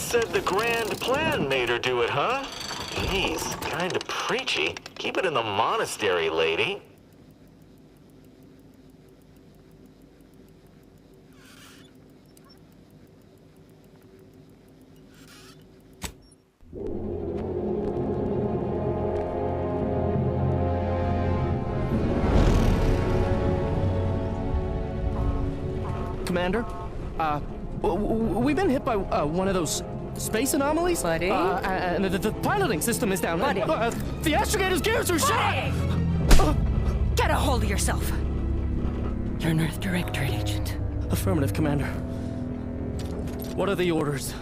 said the grand plan made her do it, huh? Jeez, kinda preachy. Keep it in the monastery, lady. Commander, we've been hit by one of those space anomalies. Buddy? And the piloting system is down. Buddy? The astrogator's gears are shot! Get a hold of yourself! You're an Earth Directorate agent. Affirmative, Commander. What are the orders?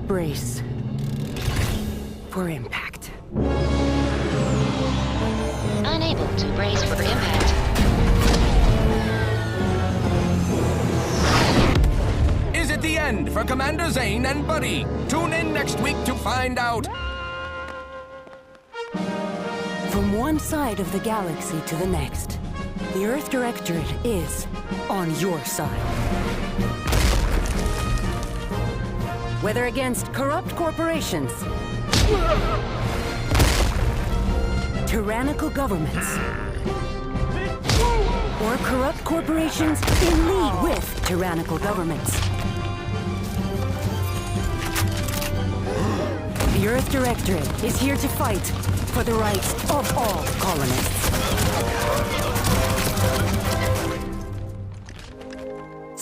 Brace for impact. Unable to brace for impact. Is it the end for Commander Zane and Buddy? Tune in next week to find out. From one side of the galaxy to the next, the Earth Directorate is on your side. Whether against corrupt corporations, tyrannical governments, or corrupt corporations in league with tyrannical governments. The Earth Directorate is here to fight for the rights of all colonists.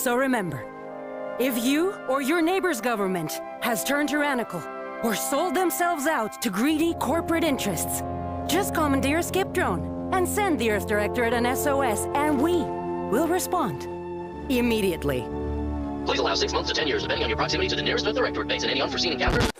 So remember, if you or your neighbor's government has turned tyrannical or sold themselves out to greedy corporate interests, just commandeer a skip drone and send the Earth Directorate an SOS, and we will respond immediately. Please allow 6 months to 10 years, depending on your proximity to the nearest Earth Directorate base and any unforeseen encounters.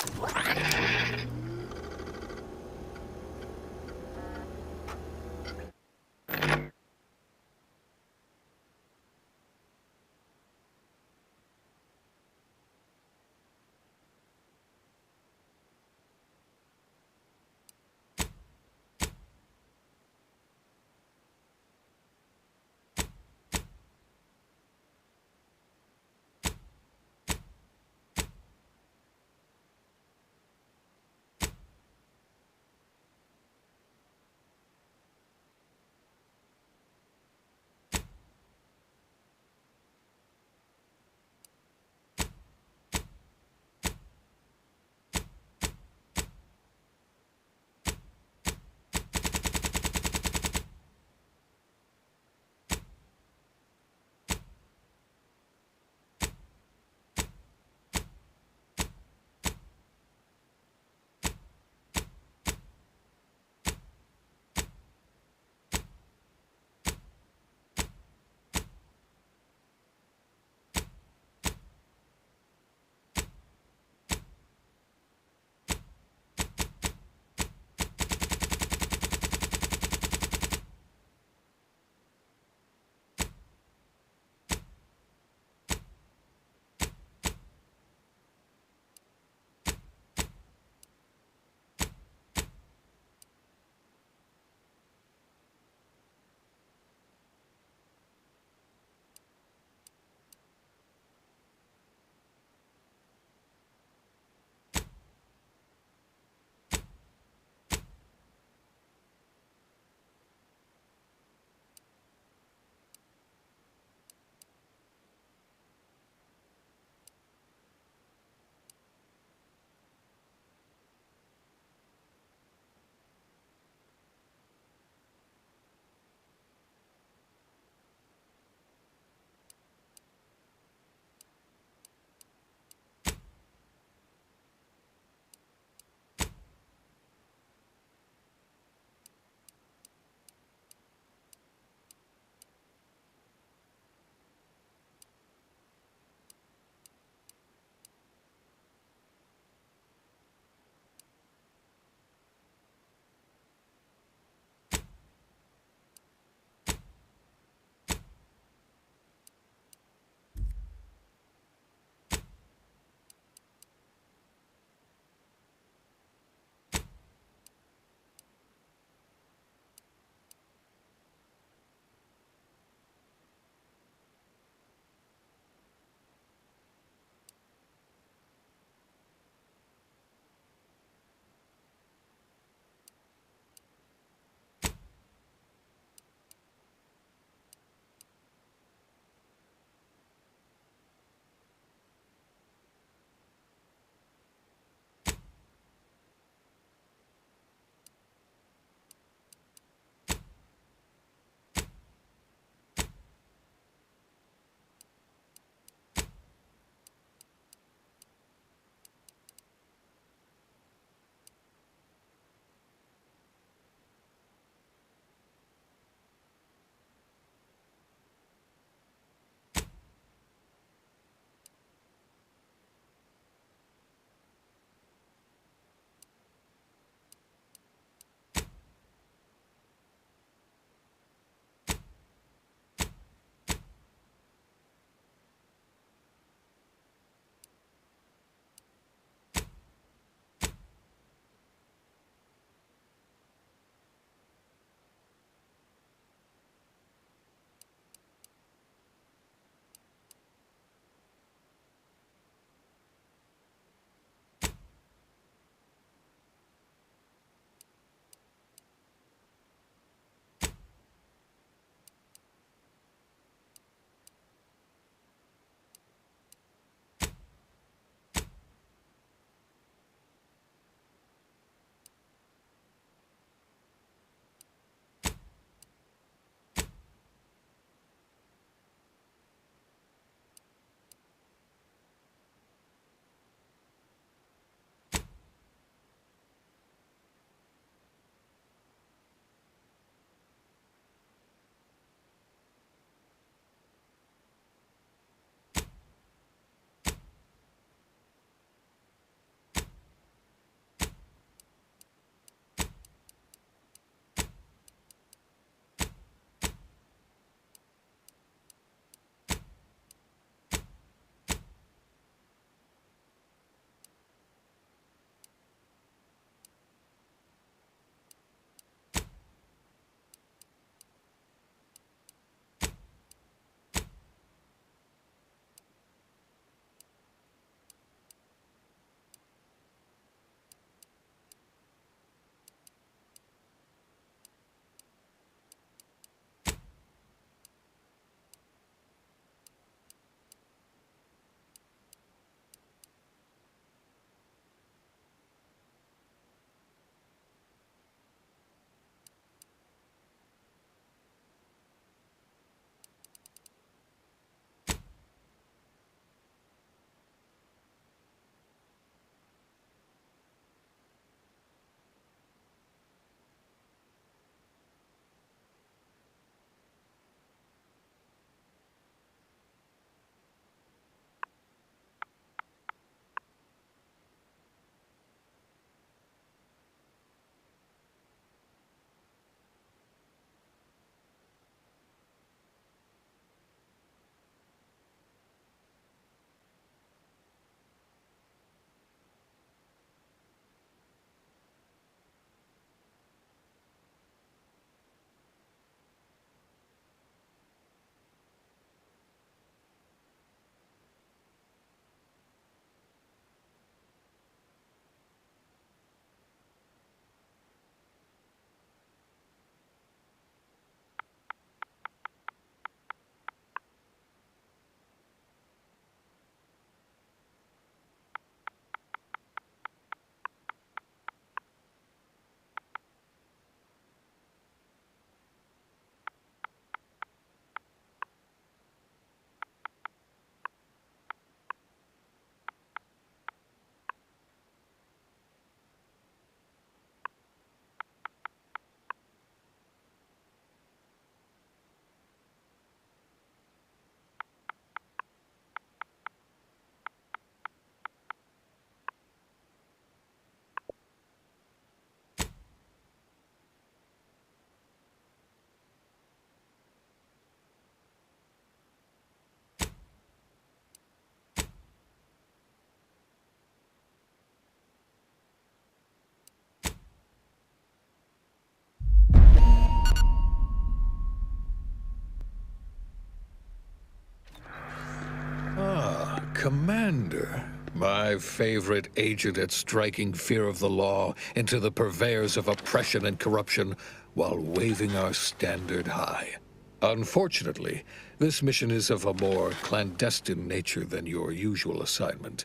Commander, my favorite agent at striking fear of the law into the purveyors of oppression and corruption while waving our standard high. Unfortunately, this mission is of a more clandestine nature than your usual assignment,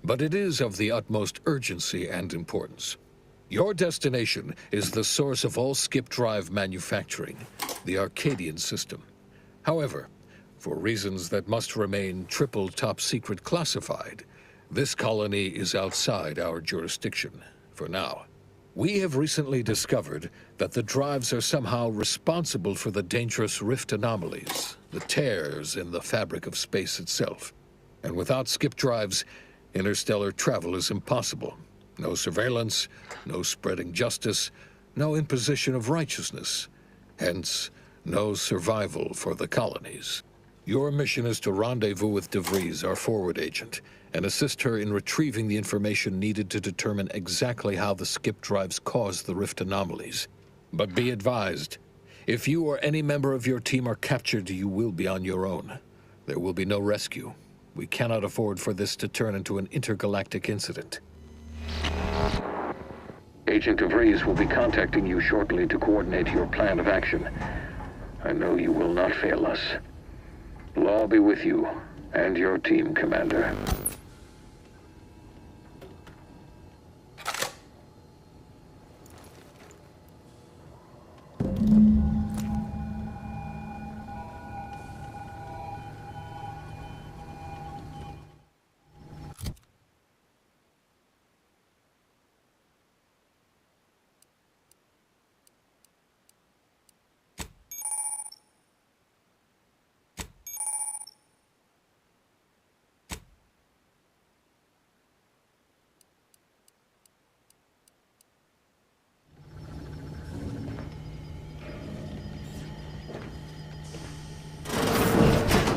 but it is of the utmost urgency and importance. Your destination is the source of all skip drive manufacturing, the Arcadian system. However, for reasons that must remain triple top secret classified, this colony is outside our jurisdiction for now. We have recently discovered that the drives are somehow responsible for the dangerous rift anomalies, the tears in the fabric of space itself. And without skip drives, interstellar travel is impossible. No surveillance, no spreading justice, no imposition of righteousness. Hence, no survival for the colonies. Your mission is to rendezvous with DeVries, our forward agent, and assist her in retrieving the information needed to determine exactly how the skip drives cause the rift anomalies. But be advised, if you or any member of your team are captured, you will be on your own. There will be no rescue. We cannot afford for this to turn into an intergalactic incident. Agent DeVries will be contacting you shortly to coordinate your plan of action. I know you will not fail us. Law be with you and your team, Commander.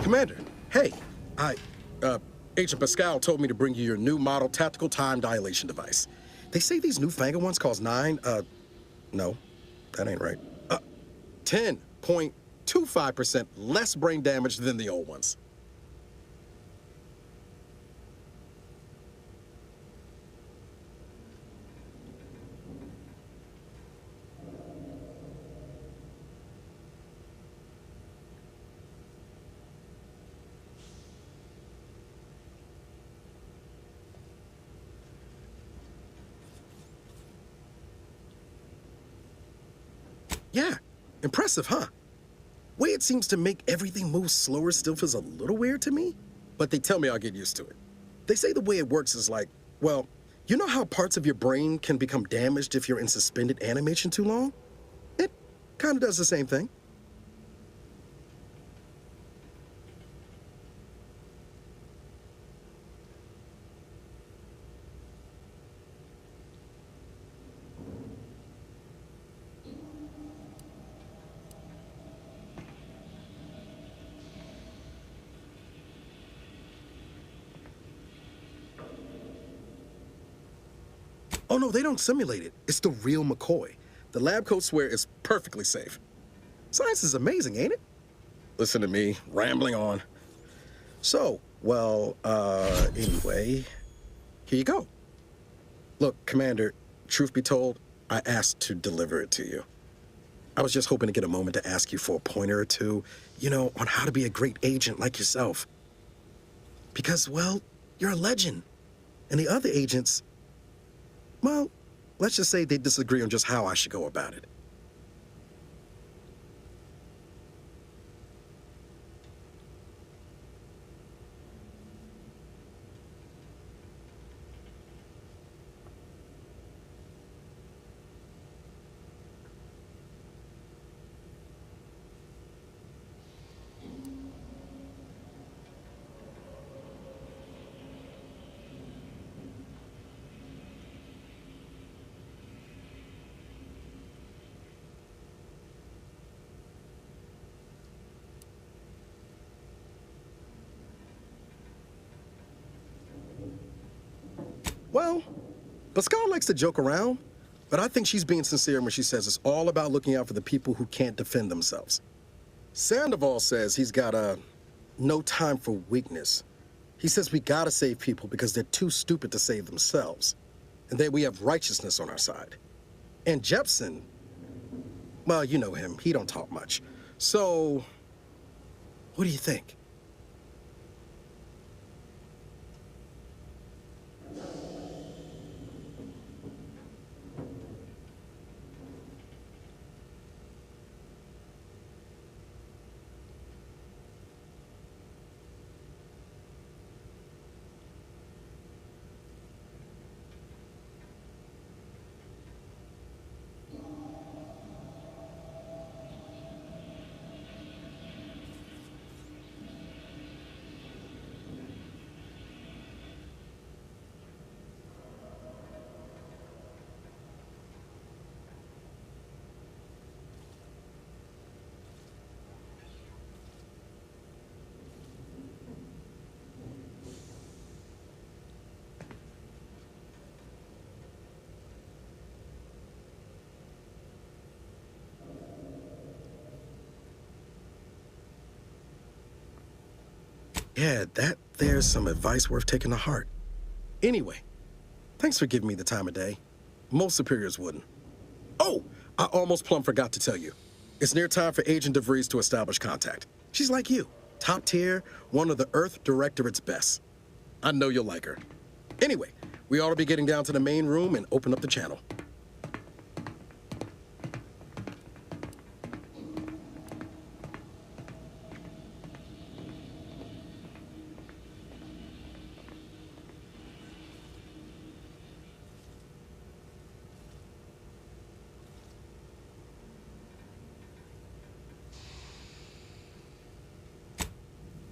Commander, hey, Agent Pascal told me to bring you your new model tactical time dilation device. They say these newfangled ones cause no, that ain't right. 10.25% less brain damage than the old ones. Yeah, impressive, huh? Way it seems to make everything move slower still feels a little weird to me, but they tell me I'll get used to it. They say the way it works is like, well, you know how parts of your brain can become damaged if you're in suspended animation too long? It kind of does the same thing. Oh no, they don't simulate it. It's the real McCoy. The lab coats swear it's perfectly safe. Science is amazing, ain't it? Listen to me, rambling on. So, well, anyway, here you go. Look, Commander, truth be told, I asked to deliver it to you. I was just hoping to get a moment to ask you for a pointer or two, you know, on how to be a great agent like yourself. Because, well, you're a legend. And the other agents, well, let's just say they disagree on just how I should go about it. Well, Pascal likes to joke around, but I think she's being sincere when she says it's all about looking out for the people who can't defend themselves. Sandoval says he's got no time for weakness. He says we gotta save people because they're too stupid to save themselves. And that we have righteousness on our side. And Jepson, well, you know him. He don't talk much. So, what do you think? Yeah, there's some advice worth taking to heart. Anyway, thanks for giving me the time of day. Most superiors wouldn't. Oh, I almost plumb forgot to tell you. It's near time for Agent DeVries to establish contact. She's like you, top tier, one of the Earth Directorate's best. I know you'll like her. Anyway, we ought to be getting down to the main room and open up the channel.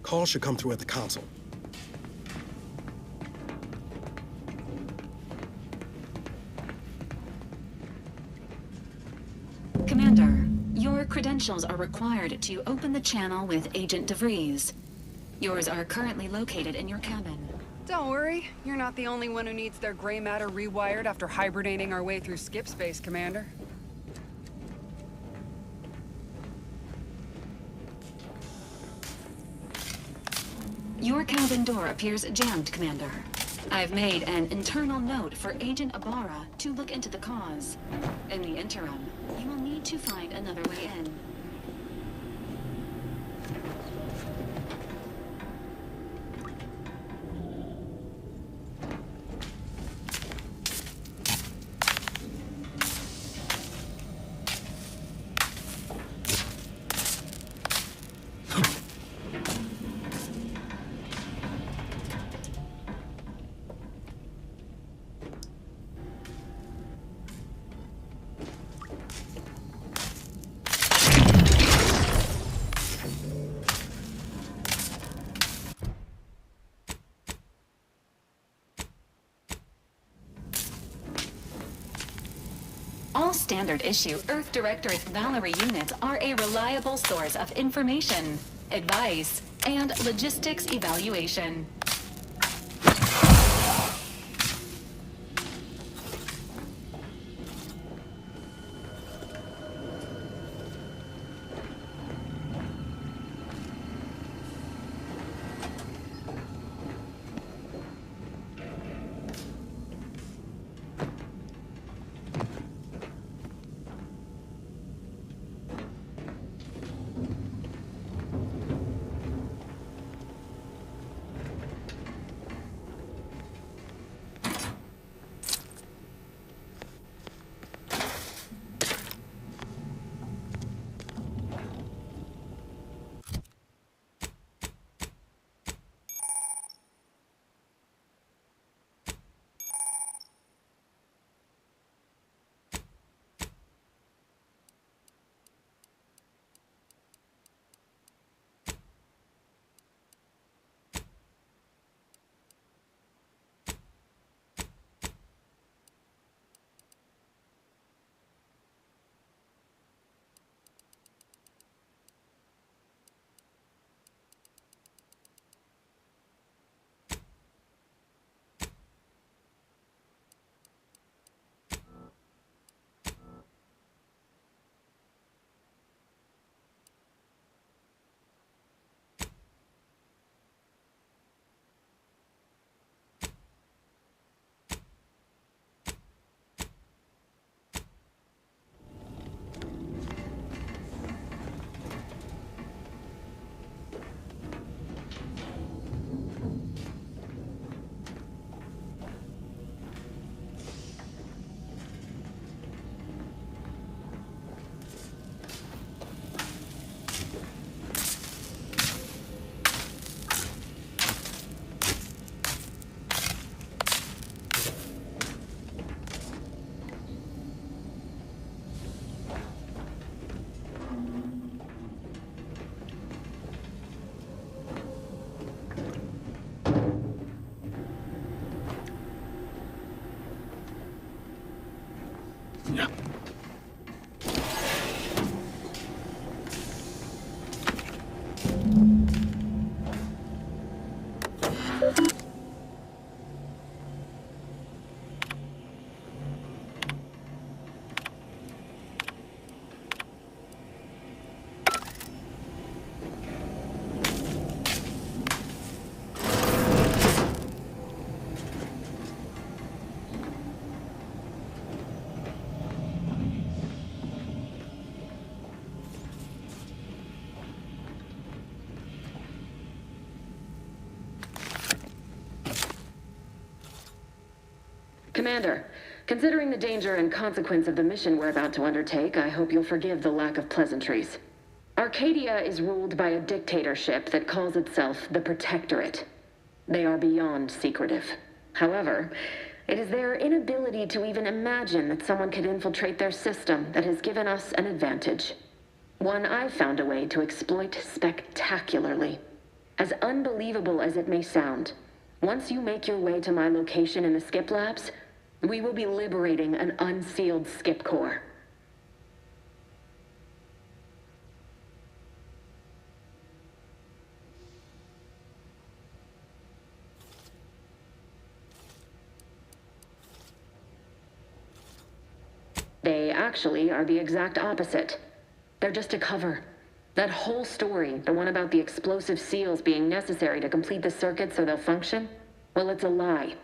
Call should come through at the console. Commander, your credentials are required to open the channel with Agent DeVries. Yours are currently located in your cabin. Don't worry, you're not the only one who needs their gray matter rewired after hibernating our way through skip space, Commander. Your cabin door appears jammed, Commander. I've made an internal note for Agent Ibarra to look into the cause. In the interim, you will need to find another way in. All standard issue Earth Directorate Valerie units are a reliable source of information, advice, and logistics evaluation. Commander, considering the danger and consequence of the mission we're about to undertake, I hope you'll forgive the lack of pleasantries. Arcadia is ruled by a dictatorship that calls itself the Protectorate. They are beyond secretive. However, it is their inability to even imagine that someone could infiltrate their system that has given us an advantage. One I've found a way to exploit spectacularly. As unbelievable as it may sound, once you make your way to my location in the Skip Labs, we will be liberating an unsealed Skip core. They actually are the exact opposite. They're just a cover. That whole story, the one about the explosive seals being necessary to complete the circuit so they'll function, well, it's a lie.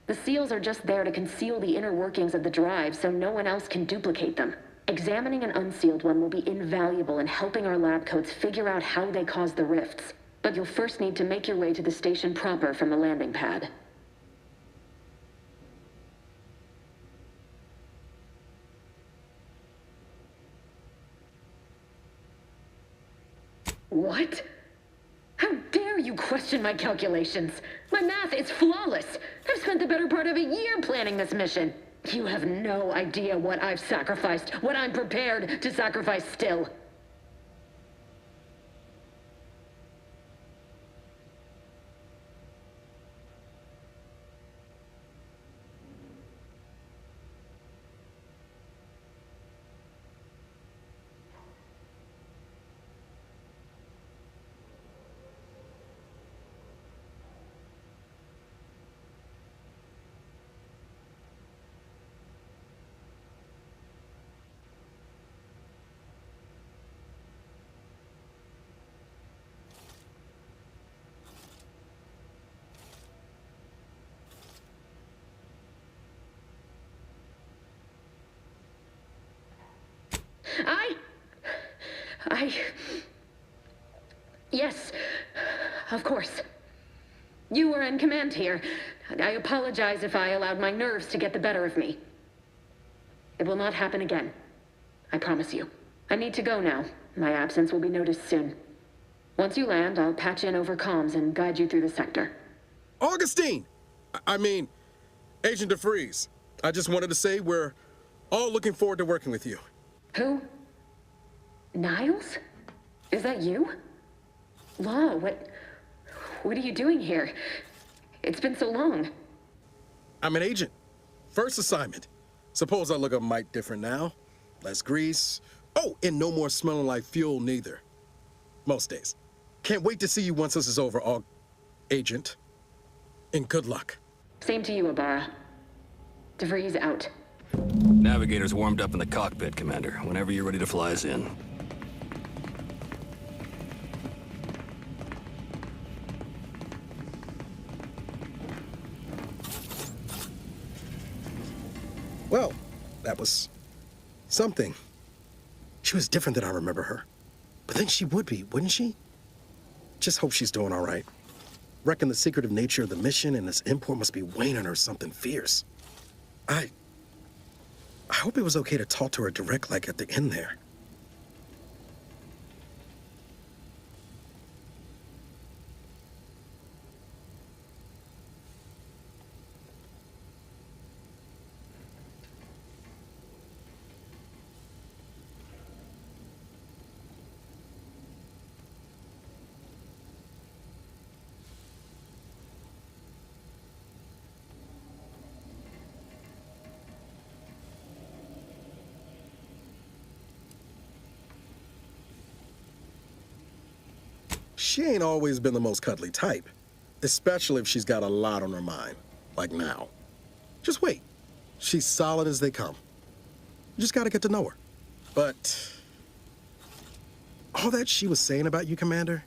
The seals are just there to conceal the inner workings of the drive so no one else can duplicate them. Examining an unsealed one will be invaluable in helping our lab coats figure out how they cause the rifts. But you'll first need to make your way to the station proper from the landing pad. What? How dare you question my calculations? My math is flawless. I've spent the better part of a year planning this mission. You have no idea what I've sacrificed, what I'm prepared to sacrifice still. Yes, of course. You were in command here. I apologize if I allowed my nerves to get the better of me. It will not happen again. I promise you. I need to go now. My absence will be noticed soon. Once you land, I'll patch in over comms and guide you through the sector. Augustine! I mean, Agent DeFreeze. I just wanted to say we're all looking forward to working with you. Who? Niles? Is that you? Law, what are you doing here? It's been so long. I'm an agent. First assignment. Suppose I look a mite different now. Less grease. Oh, and no more smelling like fuel neither. Most days. Can't wait to see you once this is over, Agent. And good luck. Same to you, Ibarra. DeVries out. Navigator's warmed up in the cockpit, Commander. Whenever you're ready to fly us in. Well, that was something. She was different than I remember her. But then she would be, wouldn't she? Just hope she's doing all right. Reckon the secretive nature of the mission and this import must be weighing on her something fierce. I hope it was okay to talk to her direct like at the end there. she ain't always been the most cuddly type, especially if she's got a lot on her mind, like now. Just wait. She's solid as they come. You just gotta get to know her. But all that she was saying about you, Commander,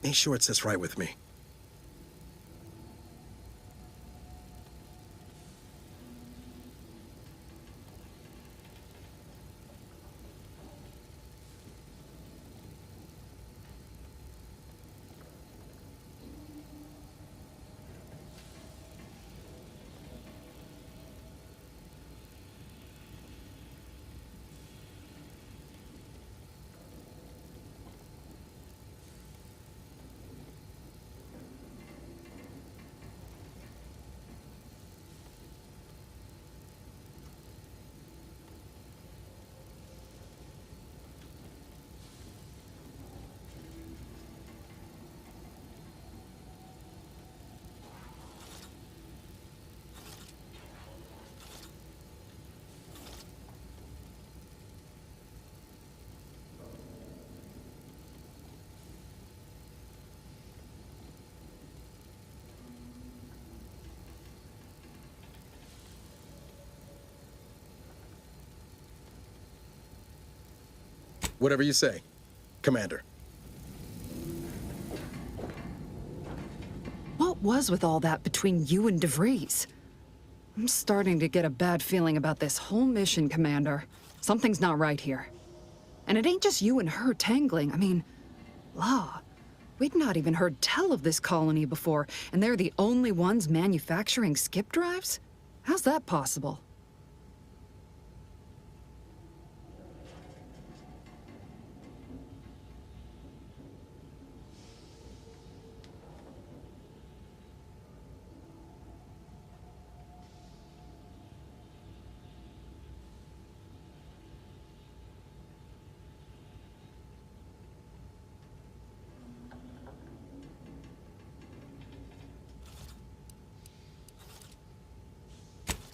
ain't sure it sits right with me. Whatever you say, Commander. What was with all that between you and DeVries? I'm starting to get a bad feeling about this whole mission, Commander. Something's not right here. And it ain't just you and her tangling. I mean, law. We'd not even heard tell of this colony before, and they're the only ones manufacturing skip drives? How's that possible?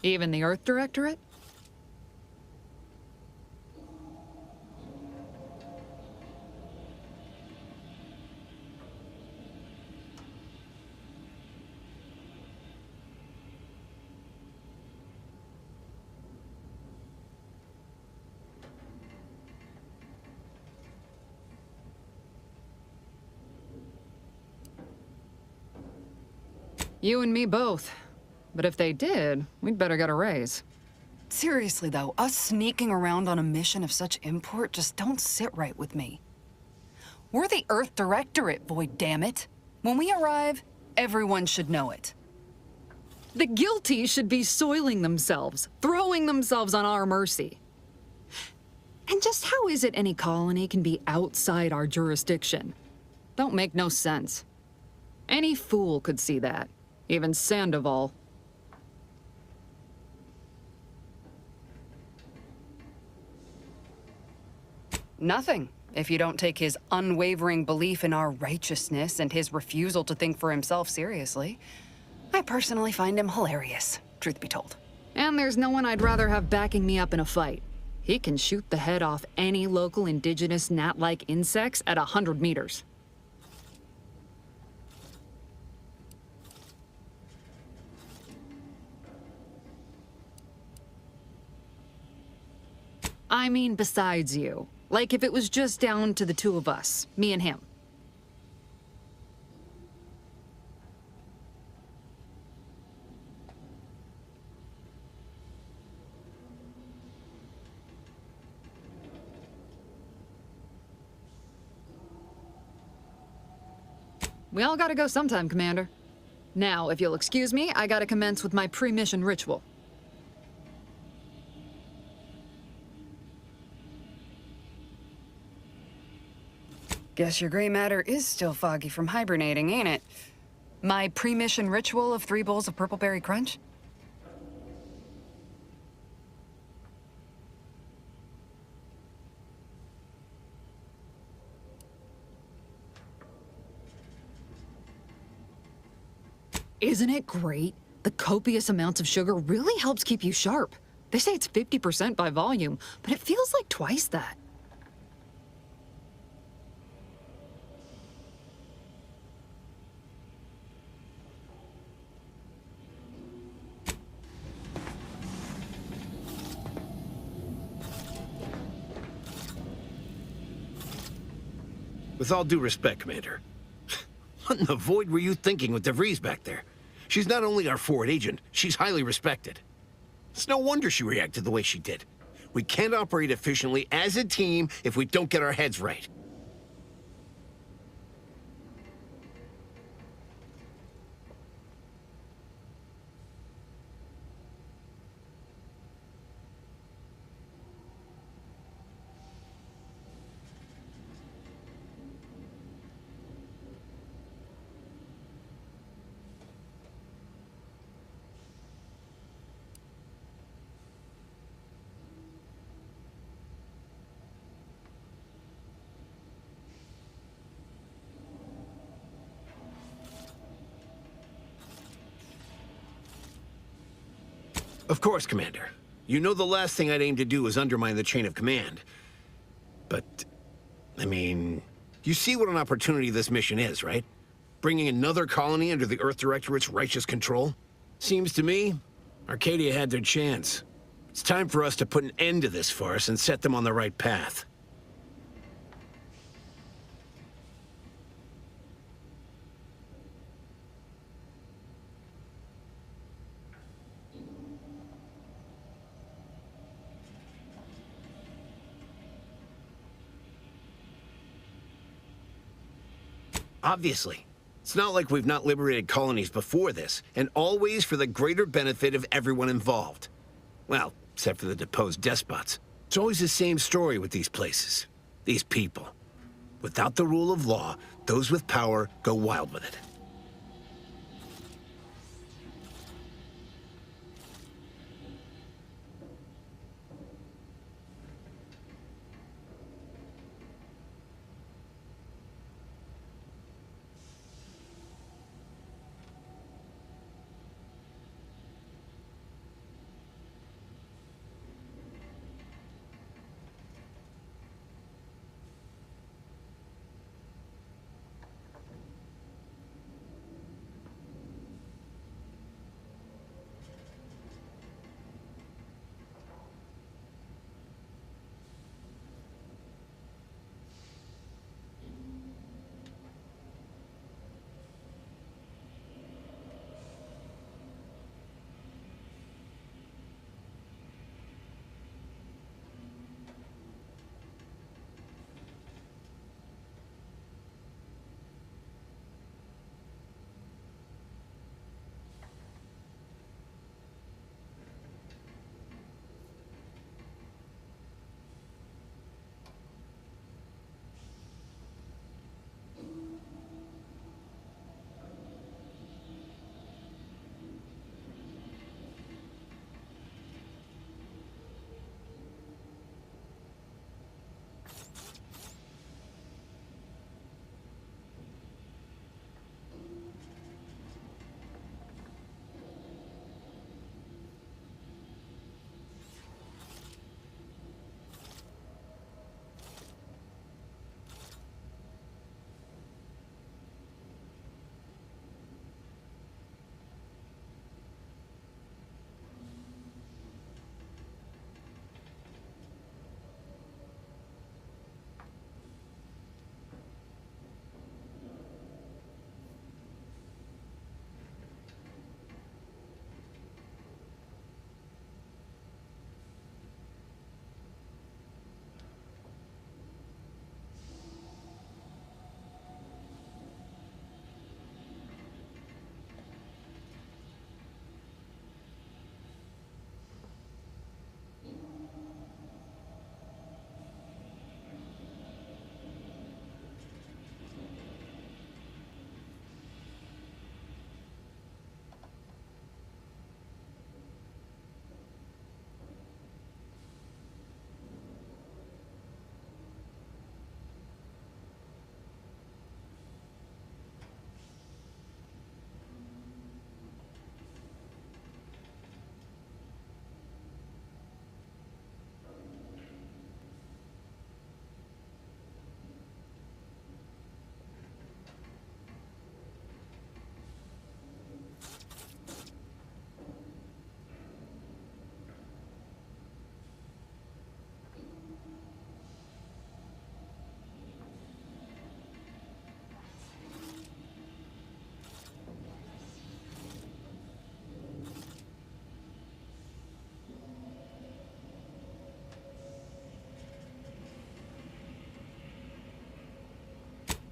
Even the Earth Directorate? You and me both. But if they did, we'd better get a raise. Seriously, though, us sneaking around on a mission of such import just don't sit right with me. We're the Earth Directorate, Void, damn it. When we arrive, everyone should know it. The guilty should be soiling themselves, throwing themselves on our mercy. And just how is it any colony can be outside our jurisdiction? Don't make no sense. Any fool could see that, even Sandoval. Nothing, if you don't take his unwavering belief in our righteousness and his refusal to think for himself seriously. I personally find him hilarious, truth be told. And there's no one I'd rather have backing me up in a fight. He can shoot the head off any local indigenous gnat-like insects at 100 meters. I mean, besides you. Like if it was just down to the two of us, me and him. We all gotta go sometime, Commander. Now, if you'll excuse me, I gotta commence with my pre-mission ritual. Guess your gray matter is still foggy from hibernating, ain't it? My pre-mission ritual of 3 bowls of purple berry crunch? Isn't it great? The copious amounts of sugar really helps keep you sharp. They say it's 50% by volume, but it feels like twice that. With all due respect, Commander, what in the void were you thinking with DeVries back there? She's not only our forward agent, she's highly respected. It's no wonder she reacted the way she did. We can't operate efficiently as a team if we don't get our heads right. Of course, Commander. You know the last thing I'd aim to do is undermine the chain of command. But, I mean, you see what an opportunity this mission is, right? Bringing another colony under the Earth Directorate's righteous control? Seems to me, Arcadia had their chance. It's time for us to put an end to this farce and set them on the right path. Obviously. It's not like we've not liberated colonies before this, and always for the greater benefit of everyone involved. Well, except for the deposed despots. It's always the same story with these places, these people. Without the rule of law, those with power go wild with it.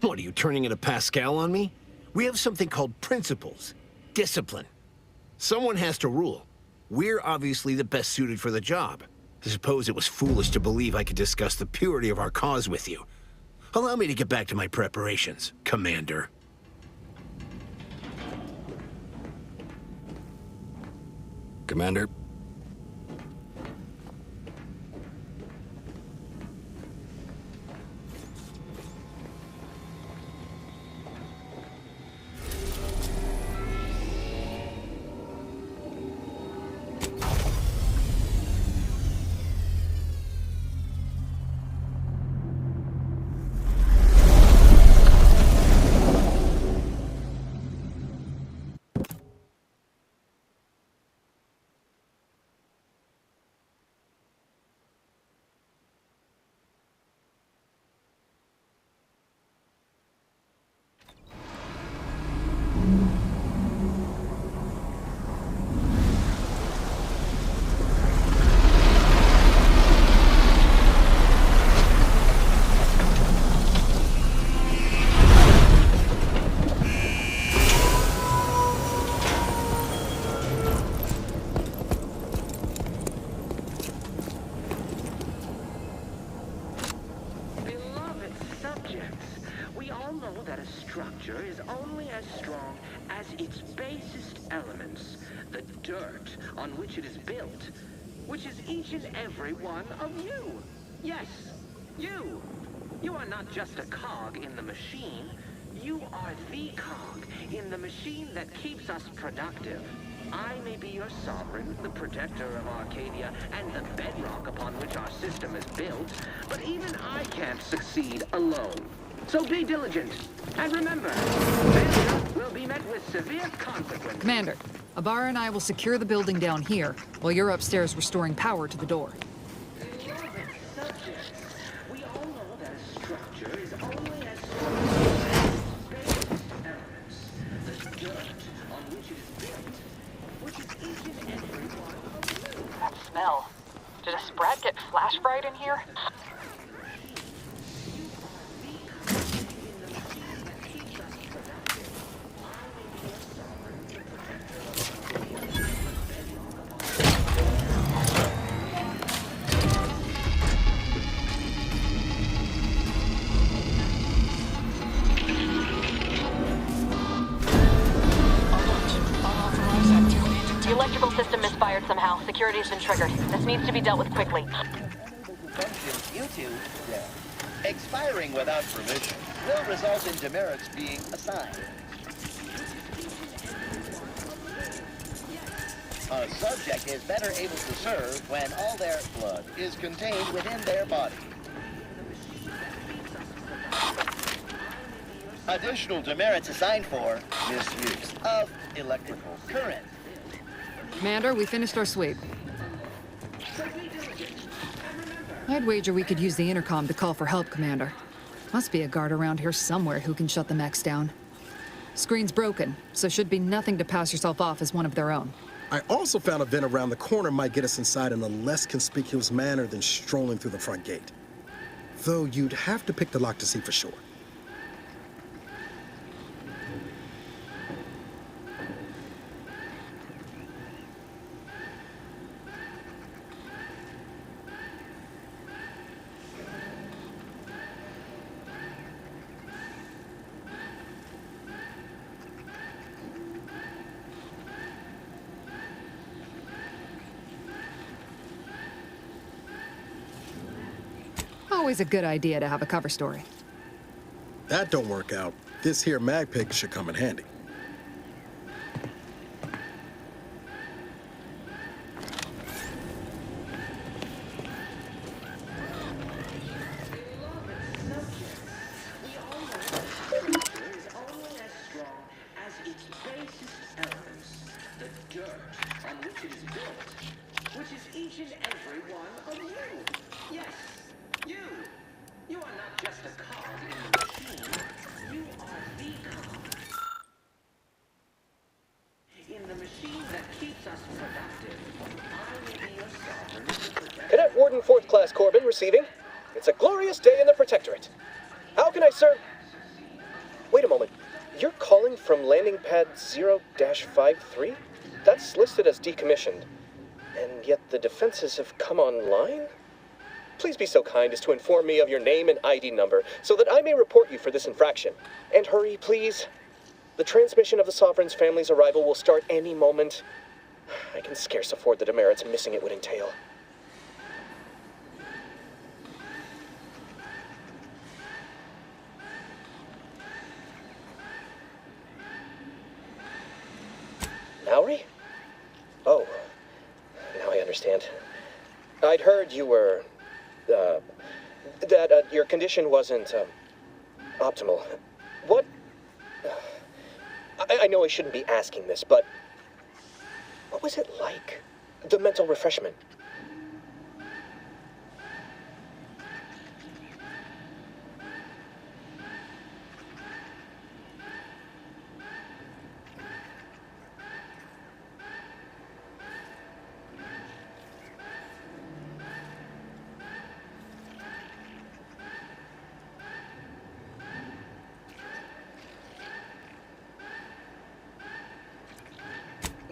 What, are you turning into Pascal on me? We have something called principles. Discipline. Someone has to rule. We're obviously the best suited for the job. I suppose it was foolish to believe I could discuss the purity of our cause with you. Allow me to get back to my preparations, Commander. Commander? Structure is only as strong as its basest elements, the dirt on which it is built, which is each and every one of you. Yes, you. You are not just a cog in the machine. You are the cog in the machine that keeps us productive. I may be your sovereign, the protector of Arcadia, and the bedrock upon which our system is built, but even I can't succeed alone. So be diligent, and remember, failure will be met with severe consequences. Commander, Ibarra and I will secure the building down here, while you're upstairs restoring power to the door. We all know that a structure is only as strong as its basest elements, the dirt on which it is built, which is each and every one of you. That smell. Did a Sprat get flash fried in here? System misfired somehow. Security's been triggered. This needs to be dealt with quickly. Expiring without permission will result in demerits being assigned. A subject is better able to serve when all their blood is contained within their body. Additional demerits assigned for misuse of electrical current. Commander, we finished our sweep. I'd wager we could use the intercom to call for help, Commander. Must be a guard around here somewhere who can shut the mechs down. Screen's broken, so should be nothing to pass yourself off as one of their own. I also found a vent around the corner might get us inside in a less conspicuous manner than strolling through the front gate. Though you'd have to pick the lock to see for sure. Always a good idea to have a cover story. That don't work out. This here mag pick should come in handy. Cadet Warden 4th Class Corbin receiving. It's a glorious day in the Protectorate. How can I serve? Wait a moment. You're calling from landing pad 0-53? That's listed as decommissioned. And yet the defenses have come online? Please be so kind as to inform me of your name and ID number so that I may report you for this infraction. And hurry, please. The transmission of the Sovereign's family's arrival will start any moment. I can scarce afford the demerits missing it would entail. Mallory? Oh, now I understand. I'd heard you were, that your condition wasn't, optimal. What? I know I shouldn't be asking this, but what was it like? The mental refreshment.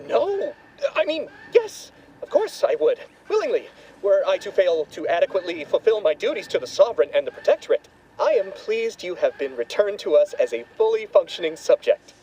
No! I mean, yes, of course I would. Willingly, were I to fail to adequately fulfill my duties to the Sovereign and the Protectorate. I am pleased you have been returned to us as a fully functioning subject.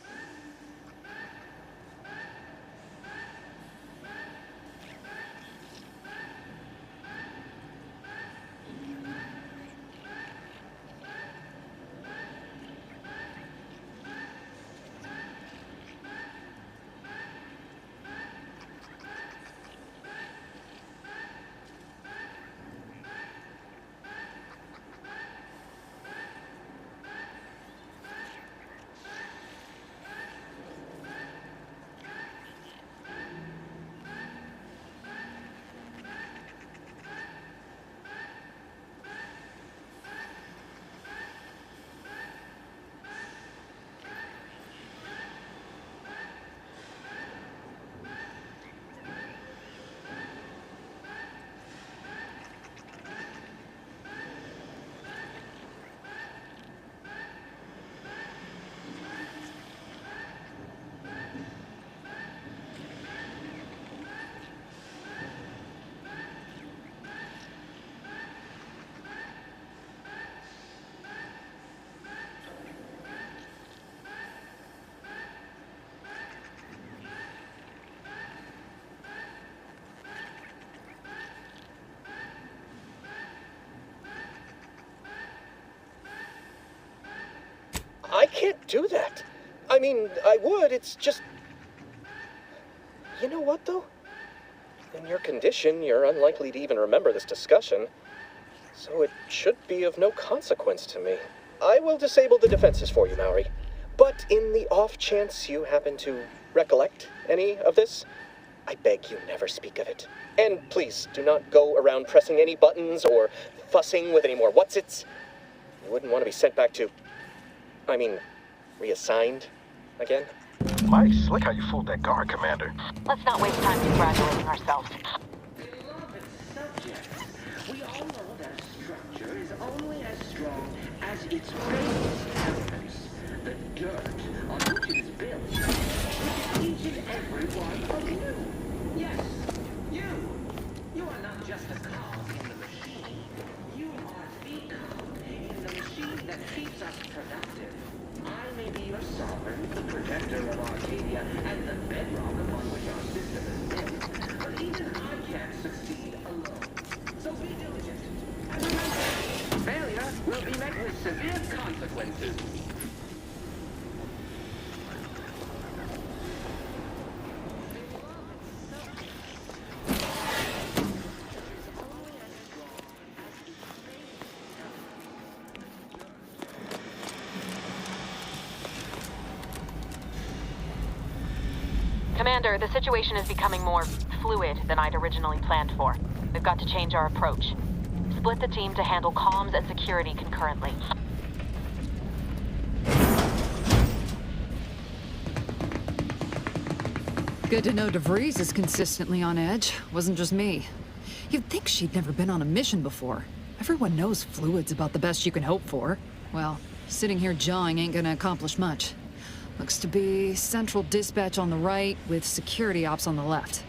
I can't do that. I mean, I would, it's just... You know what, though? In your condition, you're unlikely to even remember this discussion, so it should be of no consequence to me. I will disable the defenses for you, Maori. But in the off chance you happen to recollect any of this, I beg you never speak of it. And please, do not go around pressing any buttons or fussing with any more whatsits. You wouldn't want to be sent back to... I mean, reassigned again? Mighty slick how you fooled that guard, Commander. Let's not waste time congratulating ourselves. Beloved subjects, we all know that a structure is only as strong as its base elements, the dirt on which it is built, which is each and every one of you. Yes, you. You are not just a cog in the machine. You are the cog in the machine that keeps us productive. I may be your sovereign, the protector of Arcadia, and the bedrock upon which our system is built, but even I can't succeed alone. So be diligent. And remember, failure will be met with severe consequences. Commander, the situation is becoming more fluid than I'd originally planned for. We've got to change our approach. Split the team to handle comms and security concurrently. Good to know DeVries is consistently on edge. Wasn't just me. You'd think she'd never been on a mission before. Everyone knows fluid's about the best you can hope for. Well, Sitting here jawing ain't gonna accomplish much. Looks to be central dispatch on the right with security ops on the left.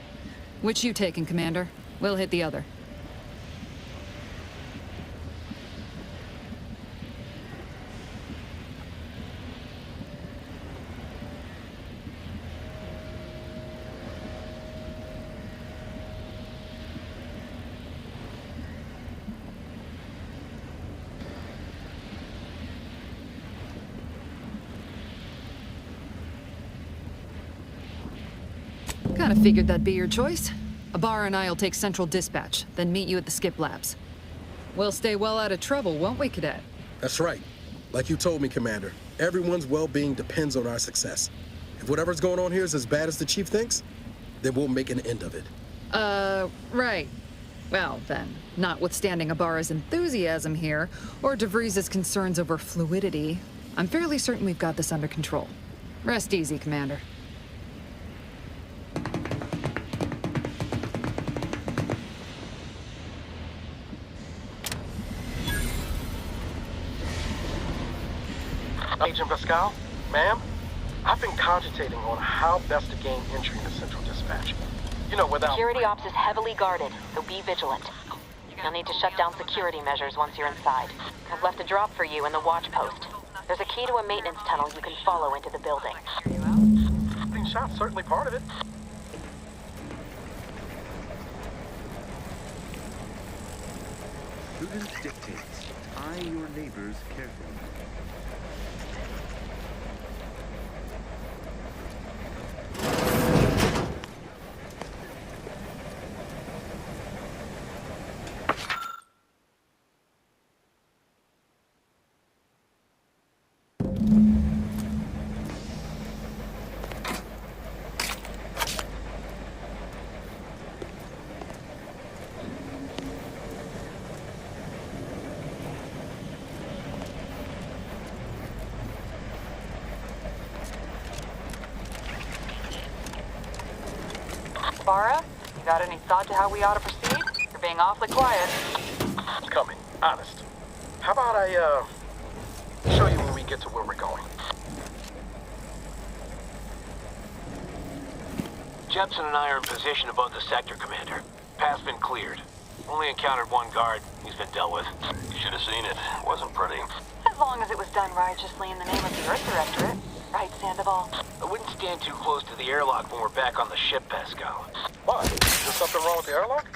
Which you taking, Commander? We'll hit the other. Kinda figured that'd be your choice. Ibarra and I'll take Central Dispatch, then meet you at the Skip Labs. We'll stay well out of trouble, won't we, Cadet? That's right. Like you told me, Commander, everyone's well-being depends on our success. If whatever's going on here is as bad as the Chief thinks, then we'll make an end of it. Right. Well, then, notwithstanding Ibarra's enthusiasm here, or DeVries' concerns over fluidity, I'm fairly certain we've got this under control. Rest easy, Commander. Agent Pascal, ma'am, I've been cogitating on how best to gain entry into Central Dispatch. You know, without... Security ops is heavily guarded, so be vigilant. You'll need to shut down security measures once you're inside. I've left a drop for you in the watch post. There's a key to a maintenance tunnel you can follow into the building. Being shot's certainly part of it. Prudence dictates. Eye your neighbors carefully. Ibarra, you got any thought to how we ought to proceed? You're being awfully quiet. It's coming, honest. How about I, show you when we get to where we're going? Jepson and I are in position above the sector, Commander. Path's been cleared. Only encountered one guard. He's been dealt with. You should have seen it. Wasn't pretty. As long as it was done righteously in the name of the Earth Directorate. Right, Sandoval? I wouldn't stand too close to the airlock when we're back on the ship, Pascal. What? Is there something wrong with the airlock?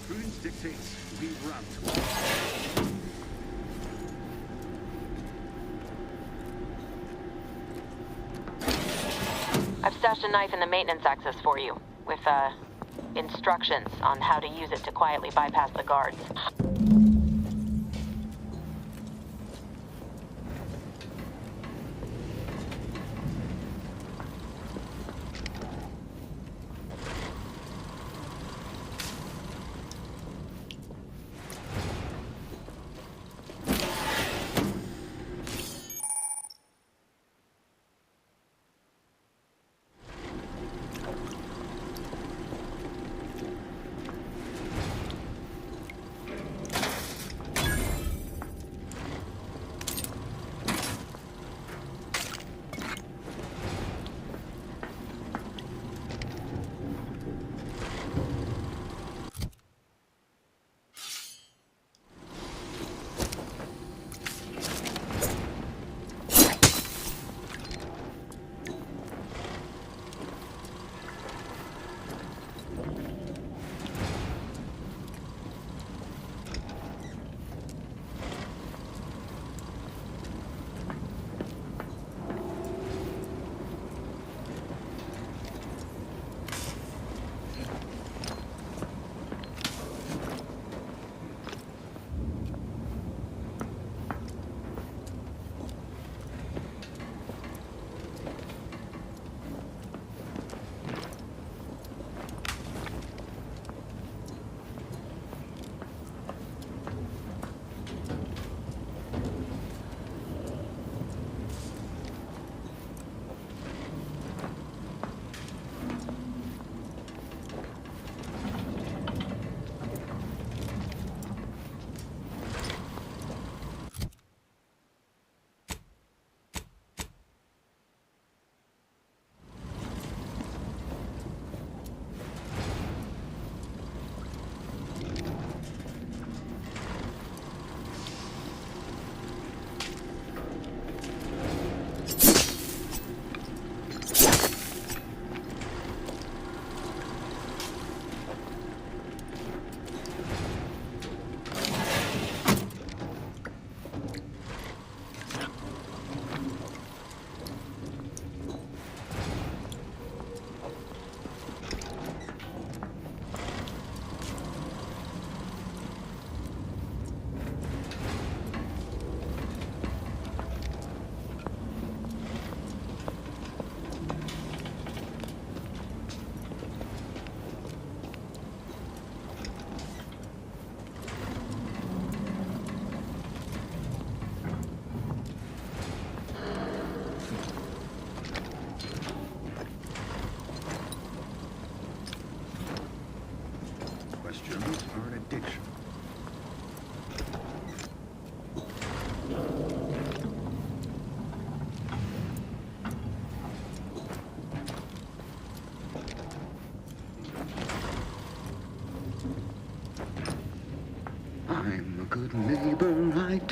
Prudence dictates we run to I've stashed a knife in the maintenance access for you, with, instructions on how to use it to quietly bypass the guards.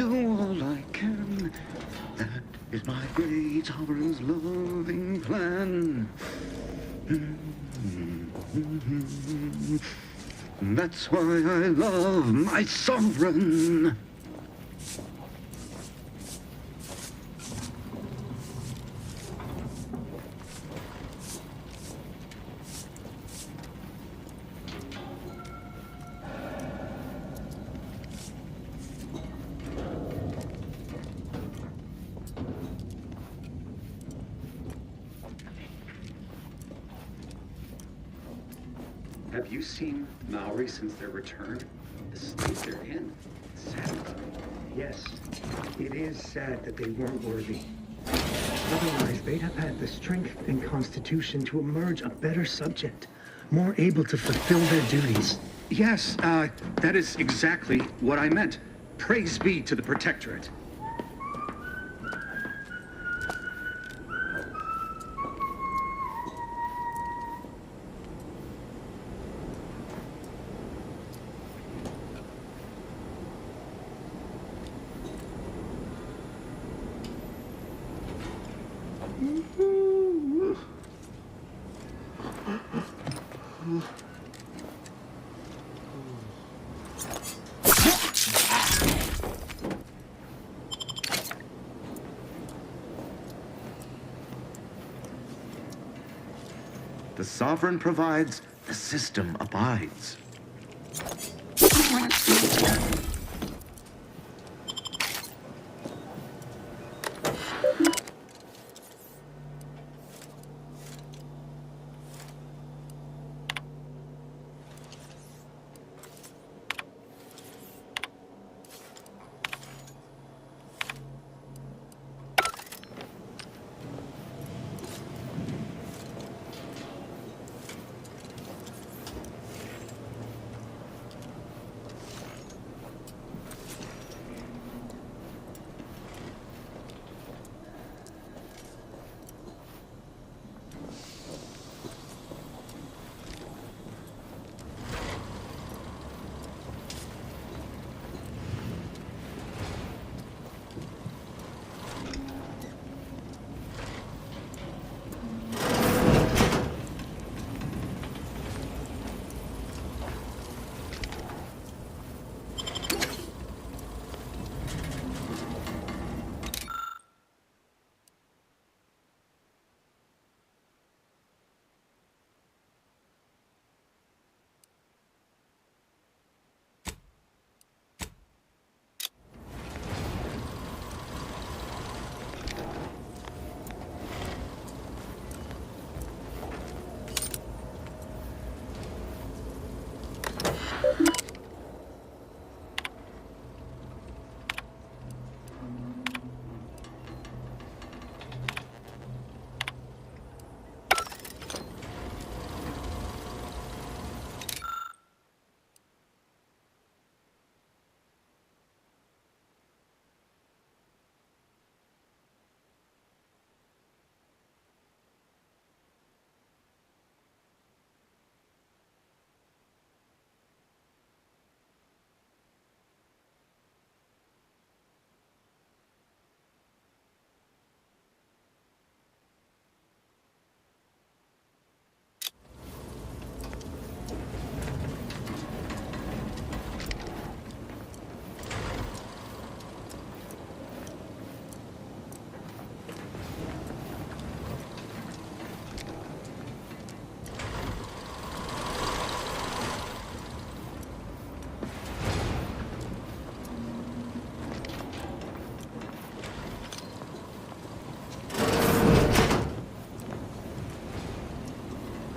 do all I can. That is my great sovereign's loving plan. That's why I love my sovereign. Have you seen Maori since their return? The state they're in. It's sad. Yes, it is sad that they weren't worthy. Otherwise, they'd have had the strength and constitution to emerge a better subject, more able to fulfill their duties. Yes, that is exactly what I meant. Praise be to the Protectorate. The sovereign provides, the system abides.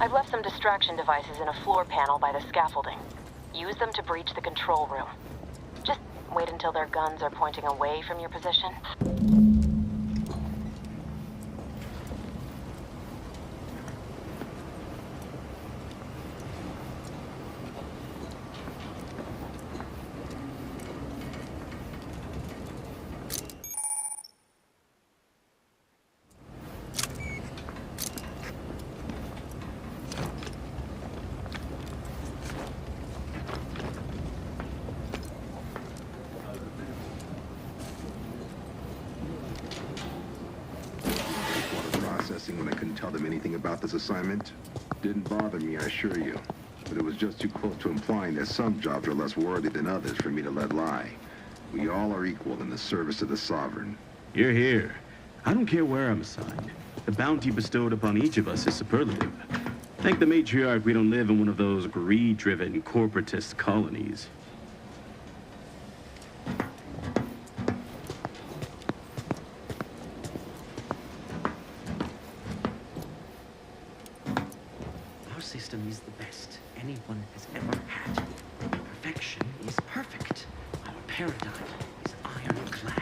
I've left some distraction devices in a floor panel by the scaffolding. Use them to breach the control room. Just wait until their guns are pointing away from your position. when I couldn't tell them anything about this assignment? Didn't bother me, I assure you. But it was just too close to implying that some jobs are less worthy than others for me to let lie. We all are equal in the service of the Sovereign. You're here. I don't care where I'm assigned. The bounty bestowed upon each of us is superlative. Thank the matriarch we don't live in one of those greed-driven corporatist colonies. Our system is the best anyone has ever had. Perfection is perfect. Our paradigm is ironclad.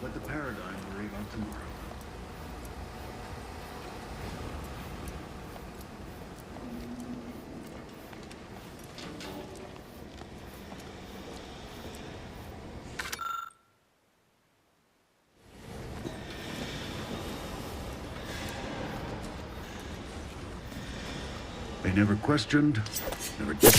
Let the paradigm worry about tomorrow. They never questioned, never did.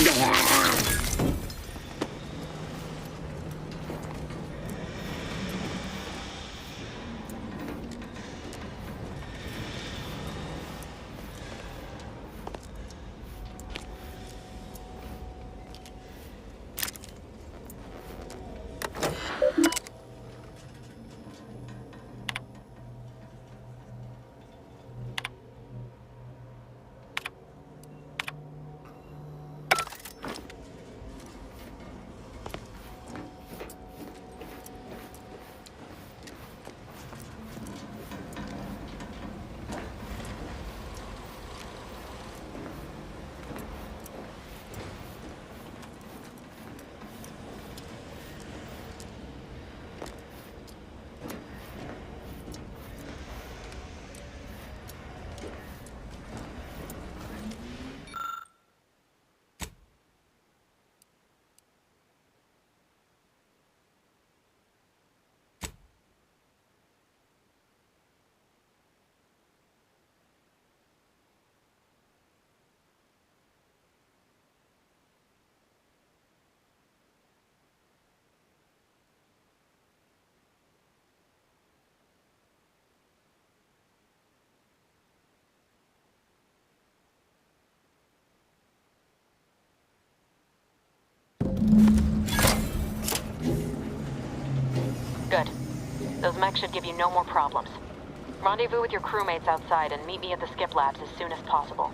Good. Those mechs should give you no more problems. Rendezvous with your crewmates outside and meet me at the skip labs as soon as possible.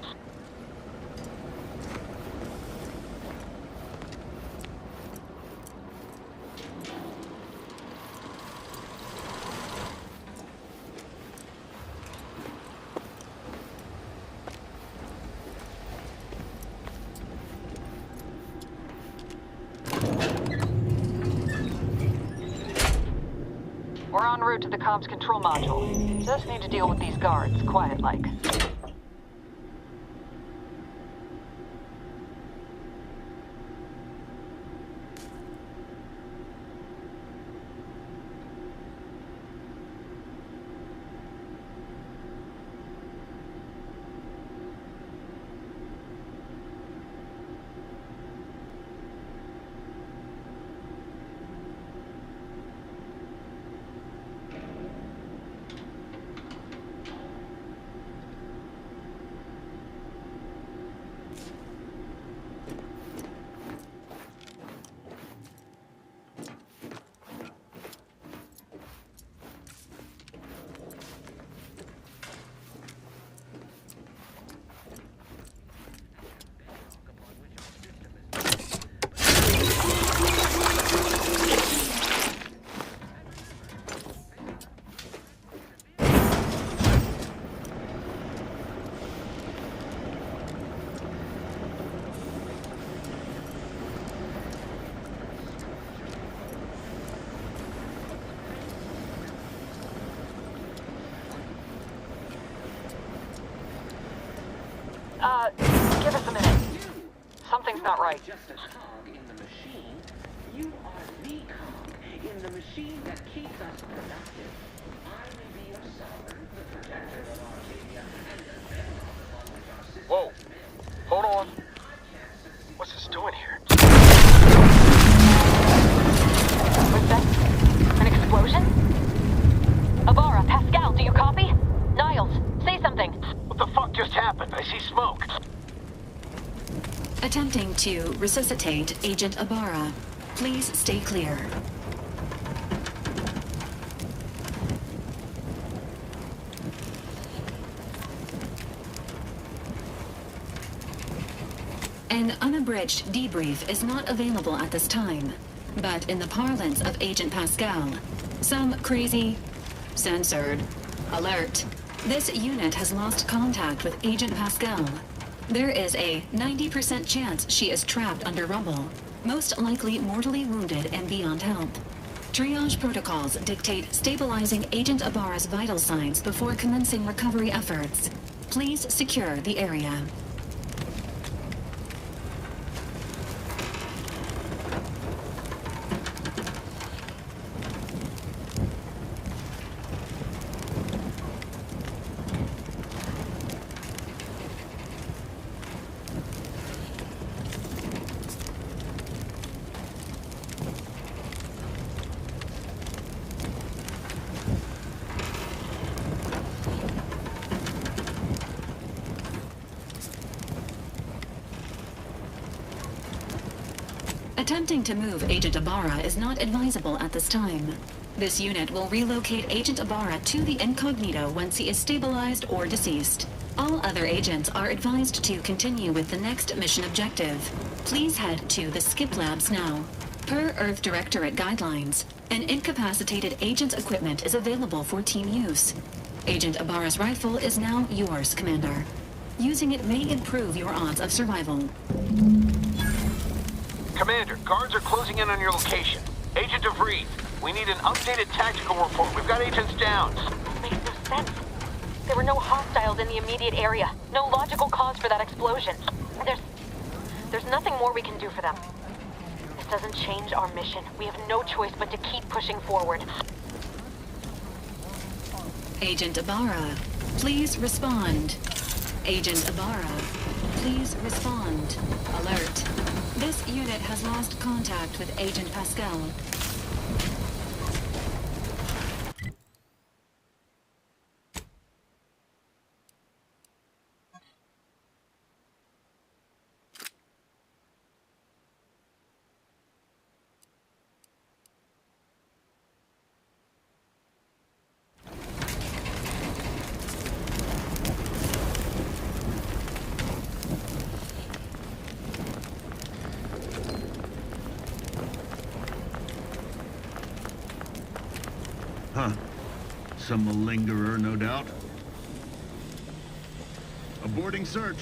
We're en route to the comms control module. Just need to deal with these guards, quiet-like. Give us a minute. Something's not right. Just a cog in the machine. You are the cog in the machine that keeps us productive. I may be your sovereign, the protector of Arcadia, and the bedrock upon which our system Whoa. Hold on. Miles, say something. What the fuck just happened? I see smoke. Attempting to resuscitate Agent Ibarra. Please stay clear. An unabridged debrief is not available at this time, but in the parlance of Agent Pascal, some crazy, censored, alert. This unit has lost contact with Agent Pascal. There is a 90% chance she is trapped under rubble, most likely mortally wounded and beyond help. Triage protocols dictate stabilizing Agent Ibarra's vital signs before commencing recovery efforts. Please secure the area. Attempting to move Agent Ibarra is not advisable at this time. This unit will relocate Agent Ibarra to the incognito once he is stabilized or deceased. All other agents are advised to continue with the next mission objective. Please head to the Skip Labs now. Per Earth Directorate guidelines, an incapacitated agent's equipment is available for team use. Agent Ibarra's rifle is now yours, Commander. Using it may improve your odds of survival. Commander, guards are closing in on your location. Agent DeVries, we need an updated tactical report. We've got agents down. Makes no sense. There were no hostiles in the immediate area. No logical cause for that explosion. There's nothing more we can do for them. This doesn't change our mission. We have no choice but to keep pushing forward. Agent Ibarra, please respond. Agent Ibarra, please respond. Alert. This unit has lost contact with Agent Pascal. Huh. Some malingerer, no doubt. Aborting search.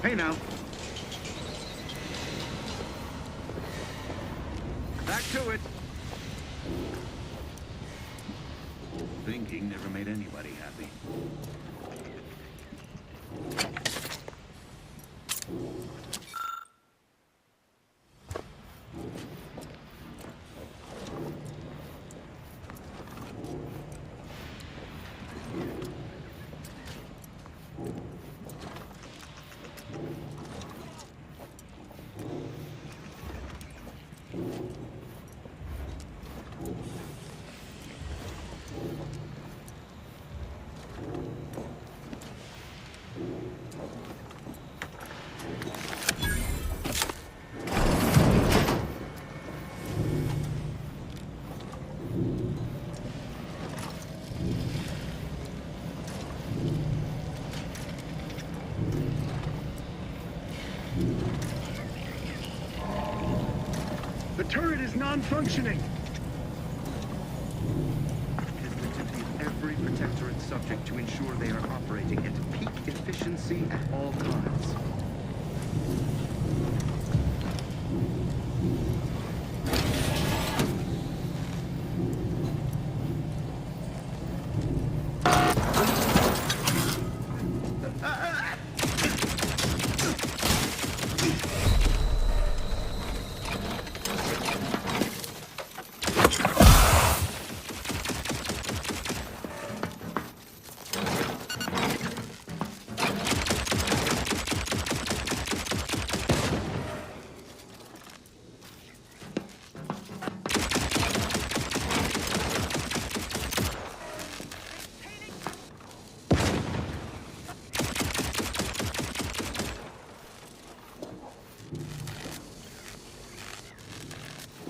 Hey now. Back to it. Thinking never made anybody happy. The turret is non-functioning. Activate every protectorate subject to ensure they are operating at peak efficiency at all times.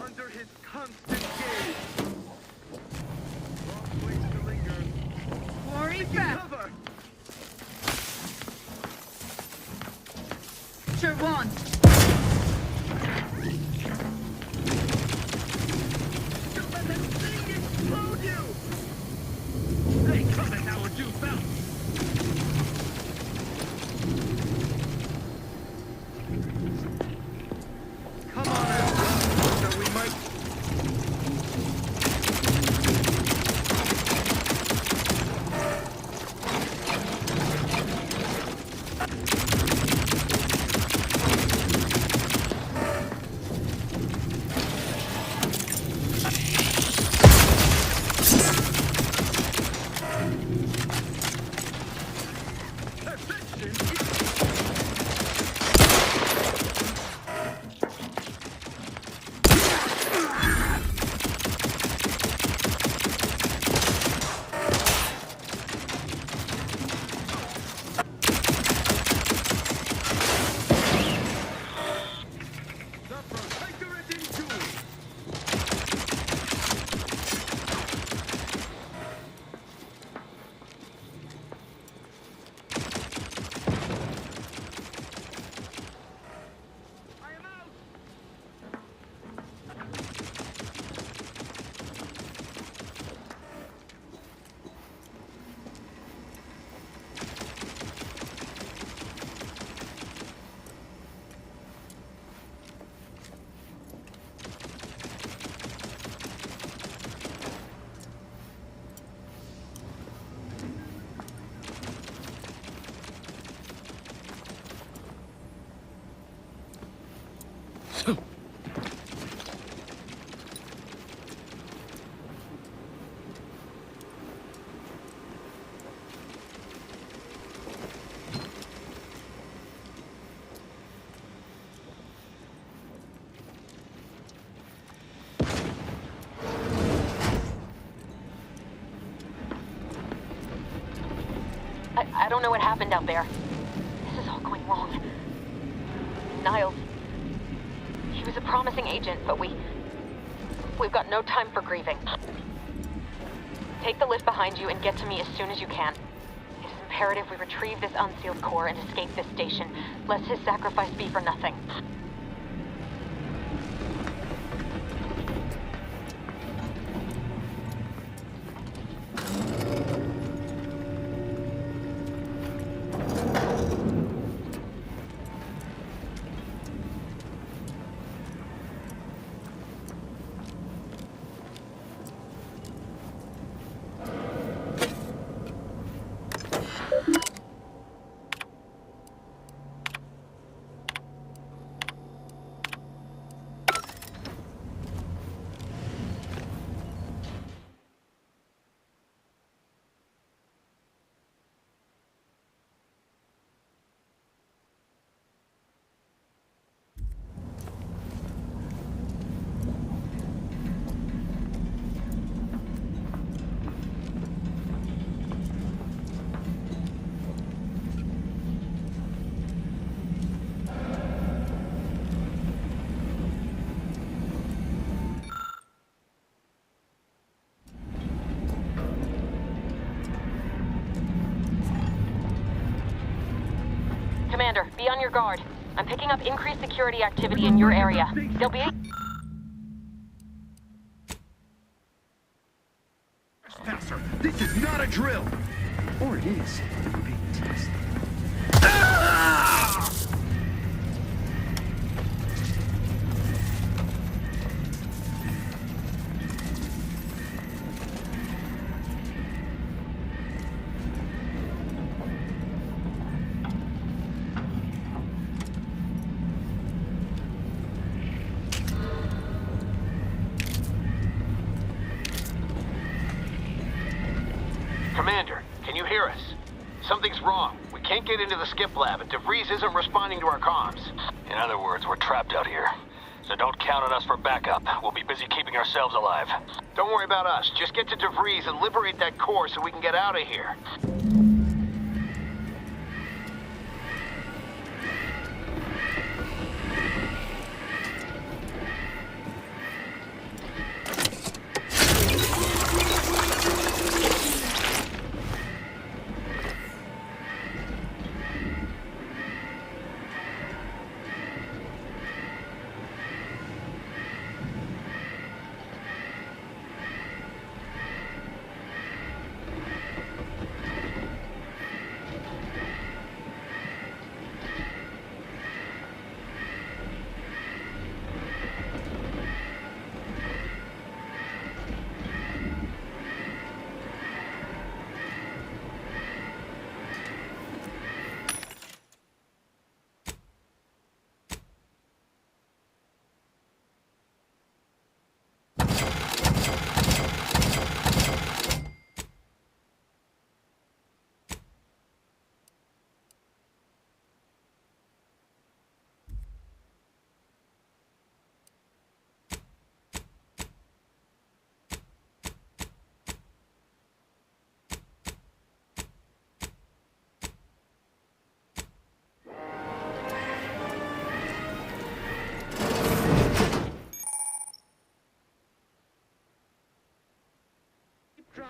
Under his constant gaze. Wrong place to linger. Worry back. Cover. Sure won't. Don't let that thing explode you! Hey, comment how would you felt? Come on, Ezra. So we might... I don't know what happened out there. This is all going wrong. Niles. He was a promising agent, but we've got no time for grieving. Take the lift behind you and get to me as soon as you can. It is imperative we retrieve this unsealed core and escape this station, lest his sacrifice be for nothing. Be on your guard. I'm picking up increased security activity in your area. There'll be... Faster! This is not a drill! Or it is. We're being tested. Commander, can you hear us? Something's wrong. We can't get into the skip lab, and DeVries isn't responding to our comms. In other words, we're trapped out here. So don't count on us for backup. We'll be busy keeping ourselves alive. Don't worry about us. Just get to DeVries and liberate that core so we can get out of here.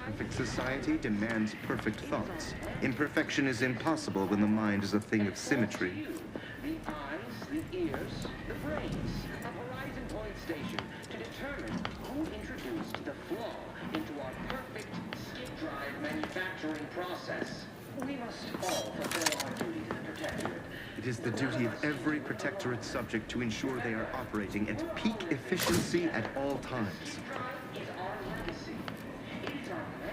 Perfect society demands perfect thoughts. Imperfection is impossible when the mind is a thing of symmetry. The eyes, the ears, the brains of Horizon Point Station to determine who introduced the flaw into our perfect skip drive manufacturing process. We must all fulfill our duty to the Protectorate. It is the duty of every Protectorate subject to ensure they are operating at peak efficiency at all times. Is our legacy. It is our mandate.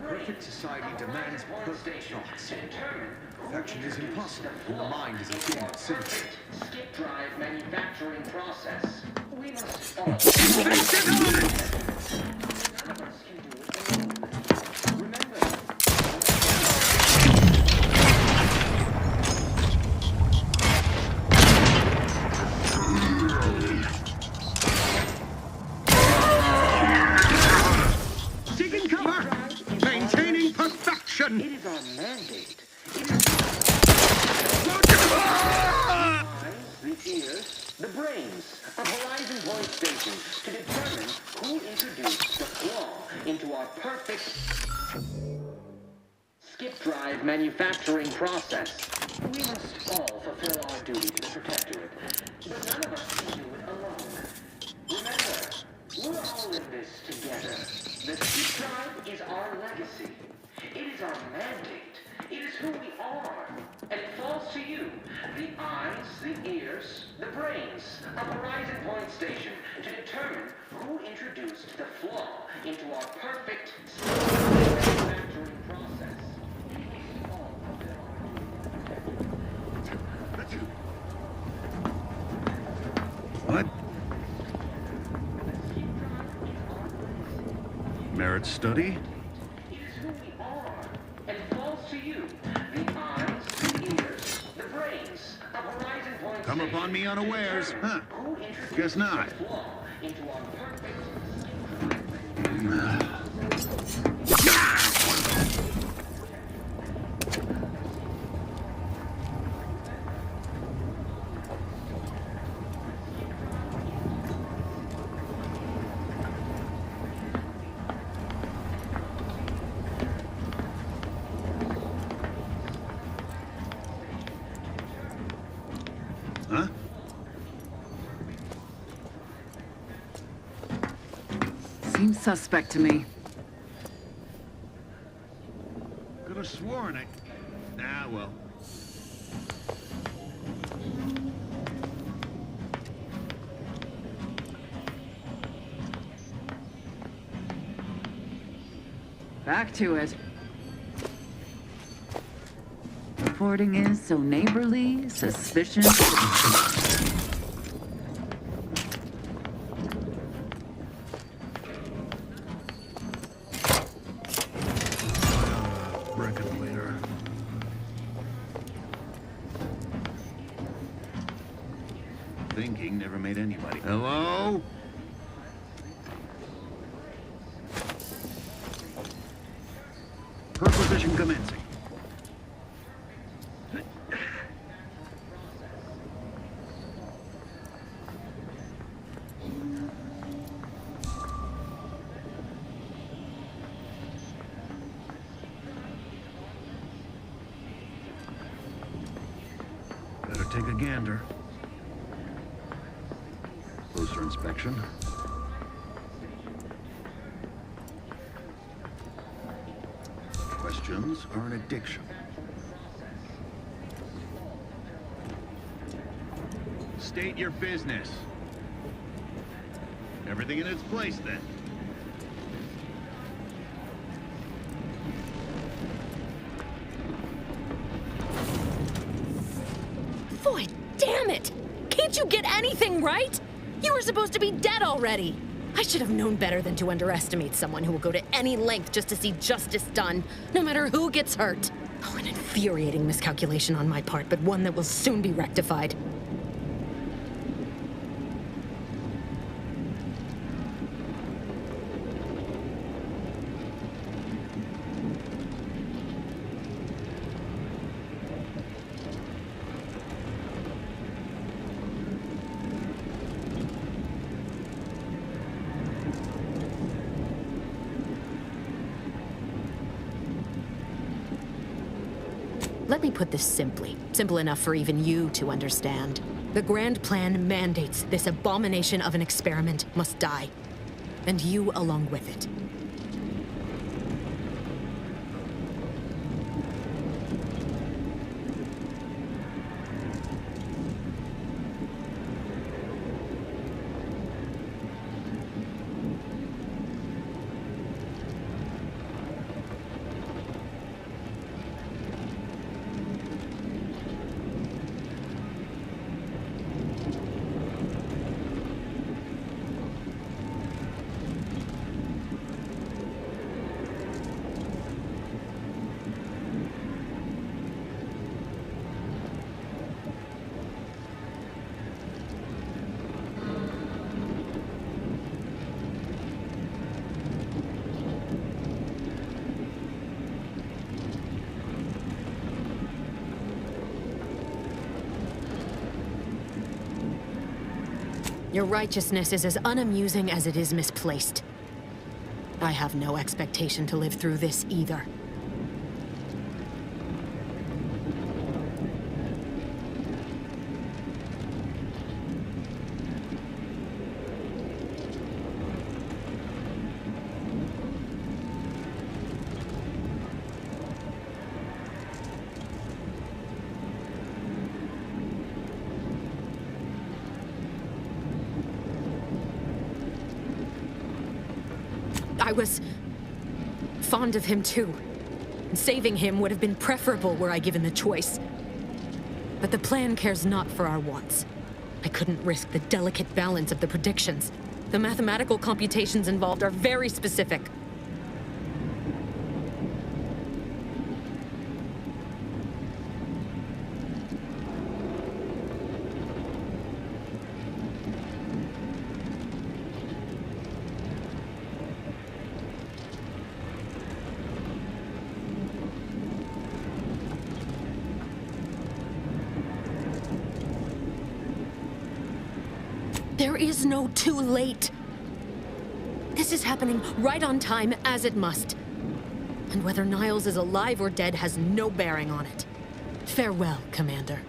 Perfect society demands perfect thoughts. Perfection is impossible when the mind is a thing of symmetry. Skip drive manufacturing process. We must all. Seeking cover! Maintaining perfection! It is our mandate. The ears, the brains of Horizon Point Station to determine who introduced the flaw into our perfect skip drive manufacturing process. We must all fulfill our duty to the Protectorate, but none of us can do it alone. Remember, we're all in this together. The skip drive is our legacy. It is our mandate. It is who we are. And it falls to you, the eyes, the ears, the brains of Horizon Point Station to determine who introduced the flaw into our perfect manufacturing process. What? Merit study? It is who we are, and falls to you. The eyes, the ears, the brains of Horizon Point Come Station upon me to unawares? determine Huh. who introduced Guess not. the flaw into our perfect Huh? Seems suspect to me. Could have sworn I... Ah, well. Back to it. Reporting is so neighborly, suspicious. Reckon later. Thinking never made anybody. Hello? Perquisition commencing. Better take a gander. Closer inspection. Questions are an addiction. State your business. Everything in its place, then. Boy, damn it! Can't you get anything right? You were supposed to be dead already. I should have known better than to underestimate someone who will go to any length just to see justice done, no matter who gets hurt. Oh, an infuriating miscalculation on my part, but one that will soon be rectified. Let me put this simply. Simple enough for even you to understand. The grand plan mandates this abomination of an experiment must die. And you along with it. Your righteousness is as unamusing as it is misplaced. I have no expectation to live through this either. I was fond of him too. Saving him would have been preferable were I given the choice. But the plan cares not for our wants. I couldn't risk the delicate balance of the predictions. The mathematical computations involved are very specific. There is no too late. This is happening right on time, as it must. And whether Niles is alive or dead has no bearing on it. Farewell, Commander.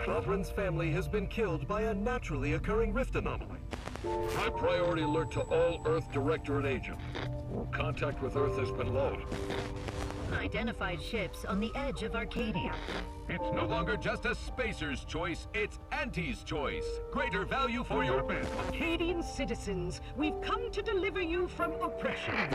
Sovereign's family has been killed by a naturally occurring rift anomaly. High priority alert to all Earth Directorate agents. Contact with Earth has been lost. Identified ships on the edge of Arcadia. It's no longer just a spacer's choice, it's Auntie's choice. Greater value for your men. Arcadian citizens, we've come to deliver you from oppression.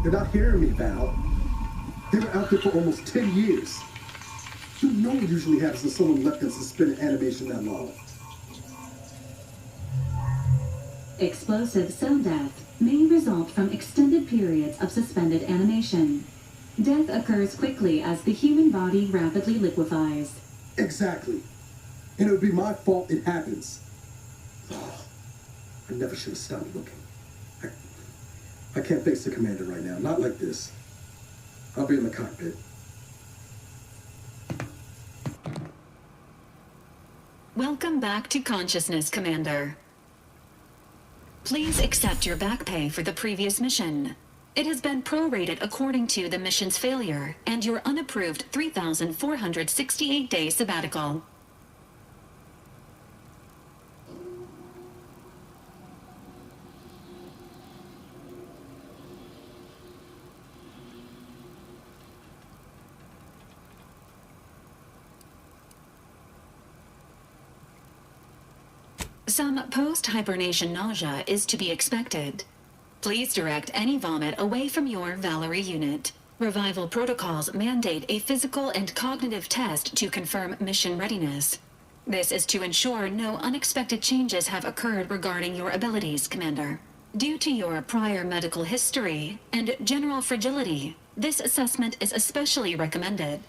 They're not hearing me, Val. They were out there for almost 10 years. You know what usually happens when someone left in suspended animation that long. Explosive cell death may result from extended periods of suspended animation. Death occurs quickly as the human body rapidly liquefies. Exactly. And it would be my fault it happens. Oh, I never should have stopped looking. I can't face the commander right now. Not like this. I'll be in the cockpit. Welcome back to consciousness, Commander. Please accept your back pay for the previous mission. It has been prorated according to the mission's failure and your unapproved 3,468-day sabbatical. Some post-hibernation nausea is to be expected. Please direct any vomit away from your Valerie unit. Revival protocols mandate a physical and cognitive test to confirm mission readiness. This is to ensure no unexpected changes have occurred regarding your abilities, Commander. Due to your prior medical history and general fragility, this assessment is especially recommended.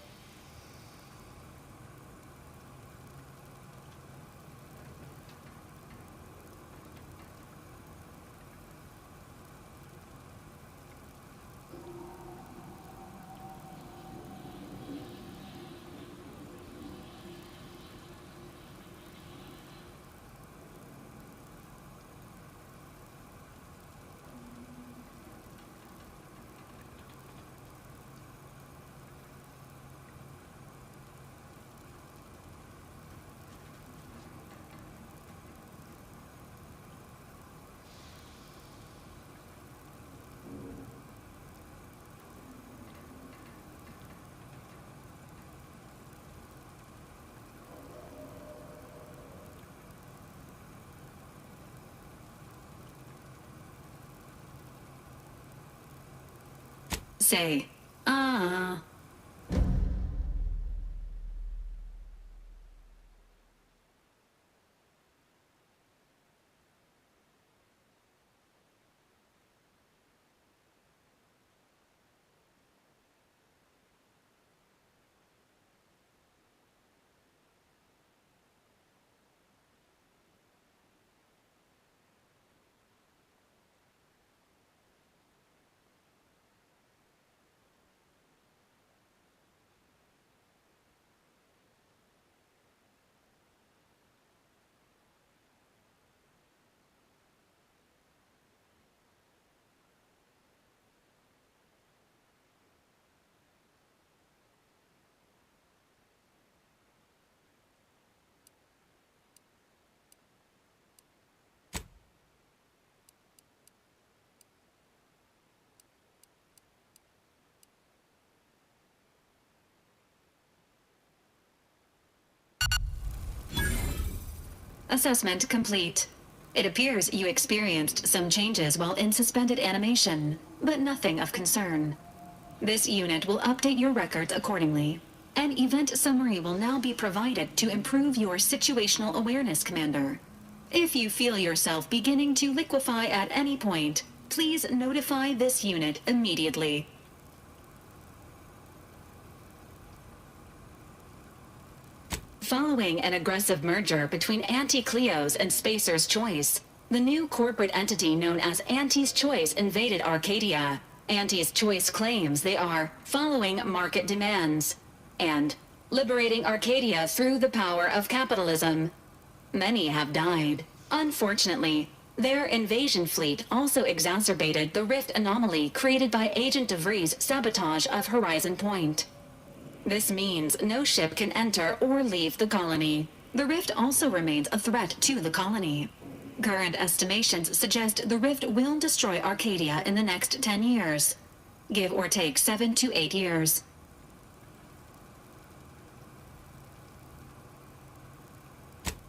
Say, ah. Assessment complete. It appears you experienced some changes while in suspended animation, but nothing of concern. This unit will update your records accordingly. An event summary will now be provided to improve your situational awareness, Commander. If you feel yourself beginning to liquefy at any point, please notify this unit immediately. Following an aggressive merger between Anti-Cleo's and Spacer's Choice, the new corporate entity known as Anti's Choice invaded Arcadia. Anti's Choice claims they are following market demands and liberating Arcadia through the power of capitalism. Many have died. Unfortunately, their invasion fleet also exacerbated the rift anomaly created by Agent DeVries' sabotage of Horizon Point. This means no ship can enter or leave the colony. The rift also remains a threat to the colony. Current estimations suggest the rift will destroy Arcadia in the next 10 years. Give or take 7 to 8 years.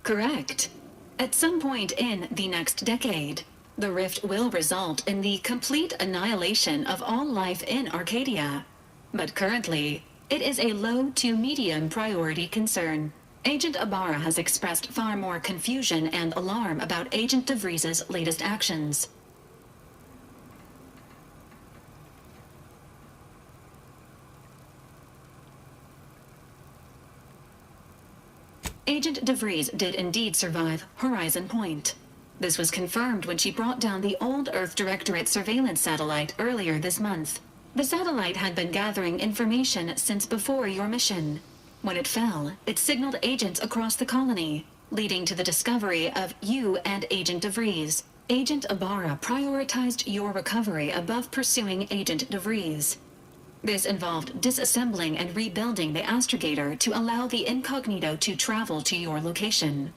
Correct. At some point in the next decade, the rift will result in the complete annihilation of all life in Arcadia. But currently, it is a low to medium priority concern. Agent Ibarra has expressed far more confusion and alarm about Agent DeVries' latest actions. Agent DeVries did indeed survive Horizon Point. This was confirmed when she brought down the old Earth Directorate surveillance satellite earlier this month. The satellite had been gathering information since before your mission. When it fell, it signaled agents across the colony, leading to the discovery of you and Agent DeVries. Agent Ibarra prioritized your recovery above pursuing Agent DeVries. This involved disassembling and rebuilding the astrogator to allow the incognito to travel to your location.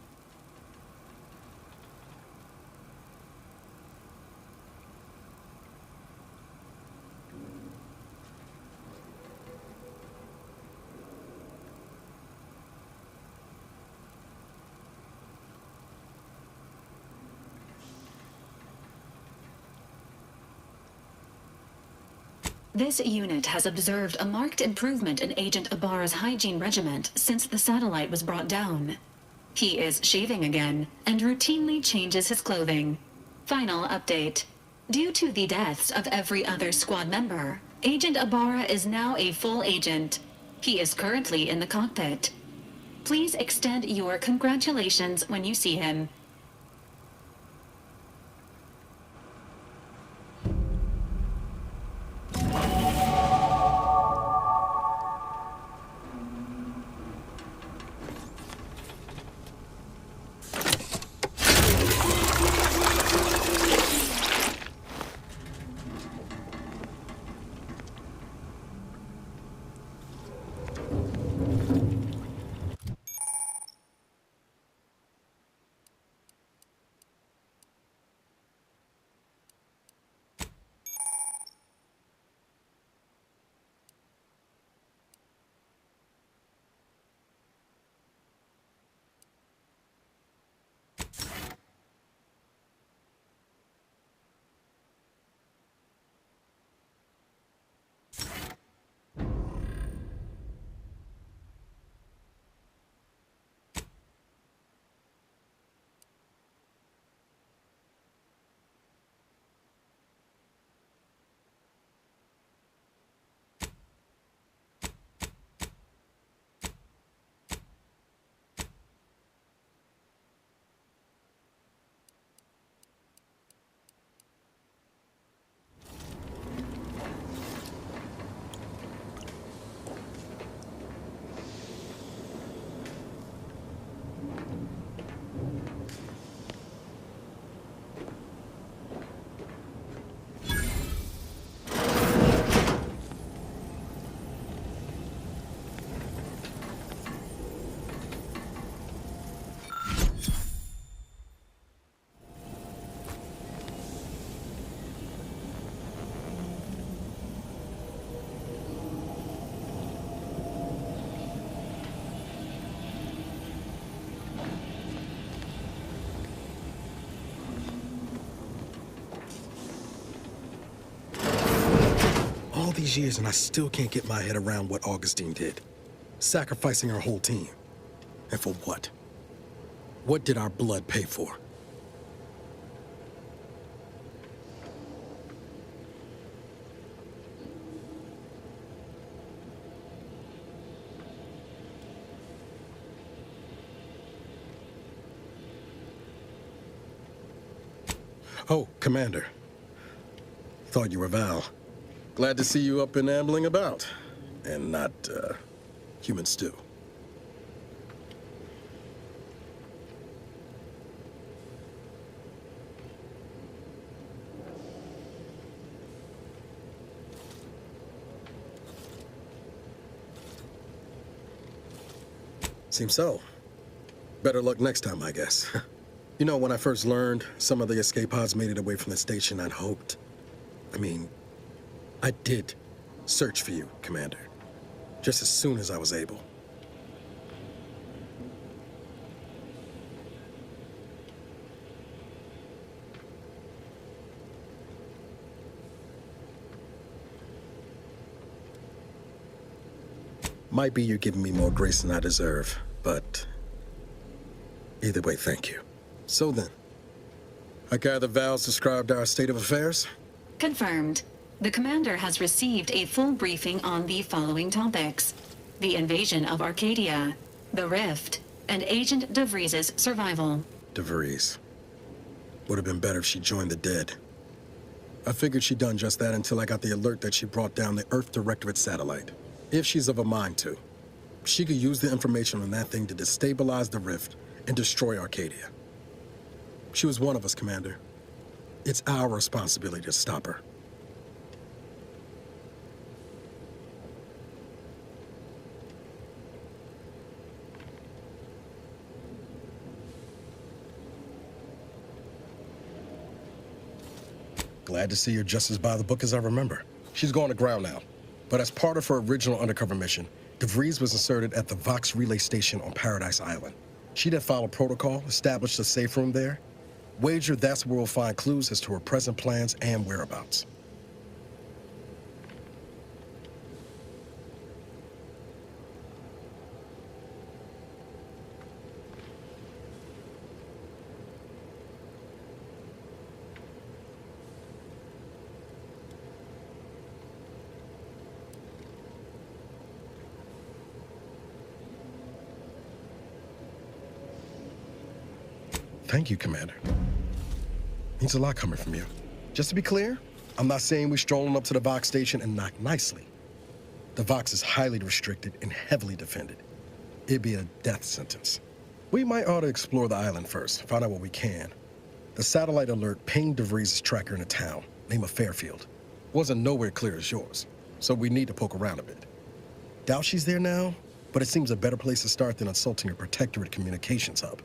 This unit has observed a marked improvement in Agent Ibarra's hygiene regimen since the satellite was brought down. He is shaving again and routinely changes his clothing. Final update. Due to the deaths of every other squad member, Agent Ibarra is now a full agent. He is currently in the cockpit. Please extend your congratulations when you see him. All these years and I still can't get my head around what Augustine did. Sacrificing her whole team. And for what? What did our blood pay for? Oh, Commander. Thought you were Val. Glad to see you up and ambling about. And not, human stew. Seems so. Better luck next time, I guess. You know, when I first learned some of the escape pods made it away from the station, I'd hoped. I did search for you, Commander. Just as soon as I was able. Might be you're giving me more grace than I deserve, but either way, thank you. So then, I gather Val's described our state of affairs? Confirmed. The commander has received a full briefing on the following topics: the invasion of Arcadia, the Rift, and Agent DeVries' survival. DeVries. Would have been better if she joined the dead. I figured she'd done just that until I got the alert that she brought down the Earth Directorate satellite. If she's of a mind to, she could use the information on that thing to destabilize the Rift and destroy Arcadia. She was one of us, Commander. It's our responsibility to stop her. Glad to see you're just as by the book as I remember. She's going to ground now. But as part of her original undercover mission, DeVries was inserted at the Vox relay station on Paradise Island. She'd have followed protocol, established a safe room there. Wager that's where we'll find clues as to her present plans and whereabouts. Thank you, Commander. Means a lot coming from you. Just to be clear, I'm not saying we're strolling up to the Vox station and knock nicely. The Vox is highly restricted and heavily defended. It'd be a death sentence. We might ought to explore the island first, find out what we can. The satellite alert pinged DeVries' tracker in a town, name of Fairfield. Wasn't nowhere clear as yours, so we need to poke around a bit. Doubt she's there now, but it seems a better place to start than assaulting a protectorate communications hub.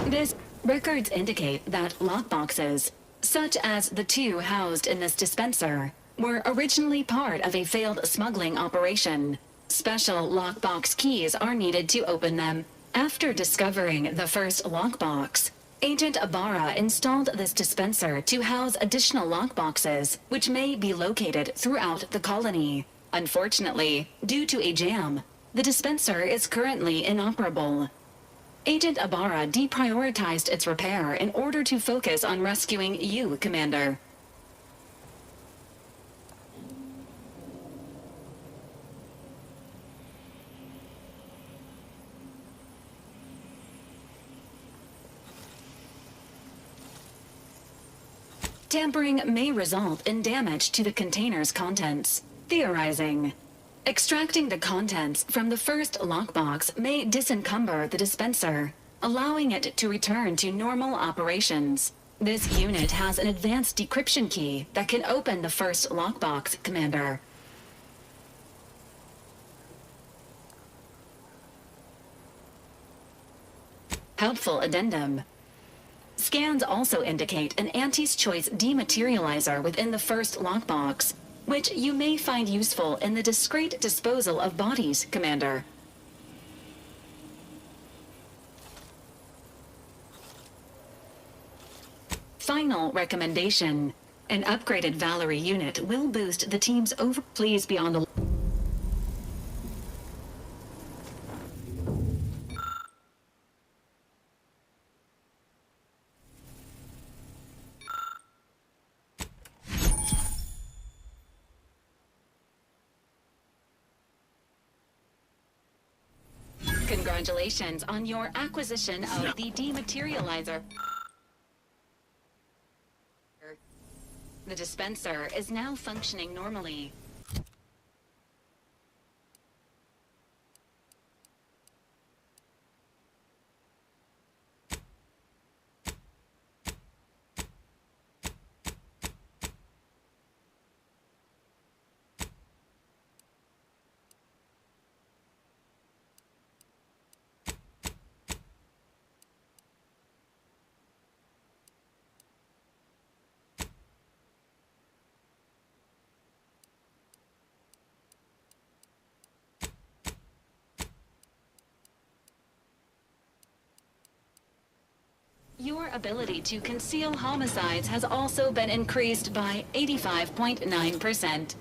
This records indicate that lockboxes, such as the two housed in this dispenser, were originally part of a failed smuggling operation. Special lockbox keys are needed to open them. After discovering the first lockbox, Agent Ibarra installed this dispenser to house additional lockboxes, which may be located throughout the colony. Unfortunately, due to a jam, the dispenser is currently inoperable. Agent Ibarra deprioritized its repair in order to focus on rescuing you, Commander. Tampering may result in damage to the container's contents. Theorizing. Extracting the contents from the first lockbox may disencumber the dispenser, allowing it to return to normal operations. This unit has an advanced decryption key that can open the first lockbox, Commander. Helpful addendum. Scans also indicate an Auntie's Choice dematerializer within the first lockbox, which you may find useful in the discreet disposal of bodies, Commander. Final recommendation. An upgraded Valerie unit will boost the team's over... Please be on the... Congratulations on your acquisition of the dematerializer. The dispenser is now functioning normally. Your ability to conceal homicides has also been increased by 85.9%.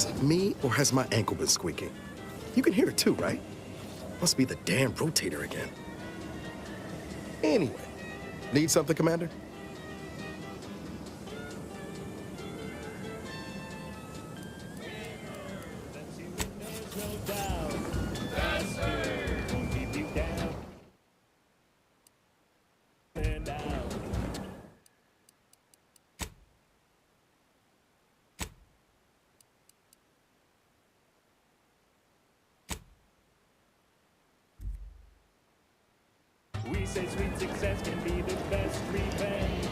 Is it me, or has my ankle been squeaking? You can hear it too, right? Must be the damn rotator again. Anyway, need something, Commander? We say sweet success can be the best revenge.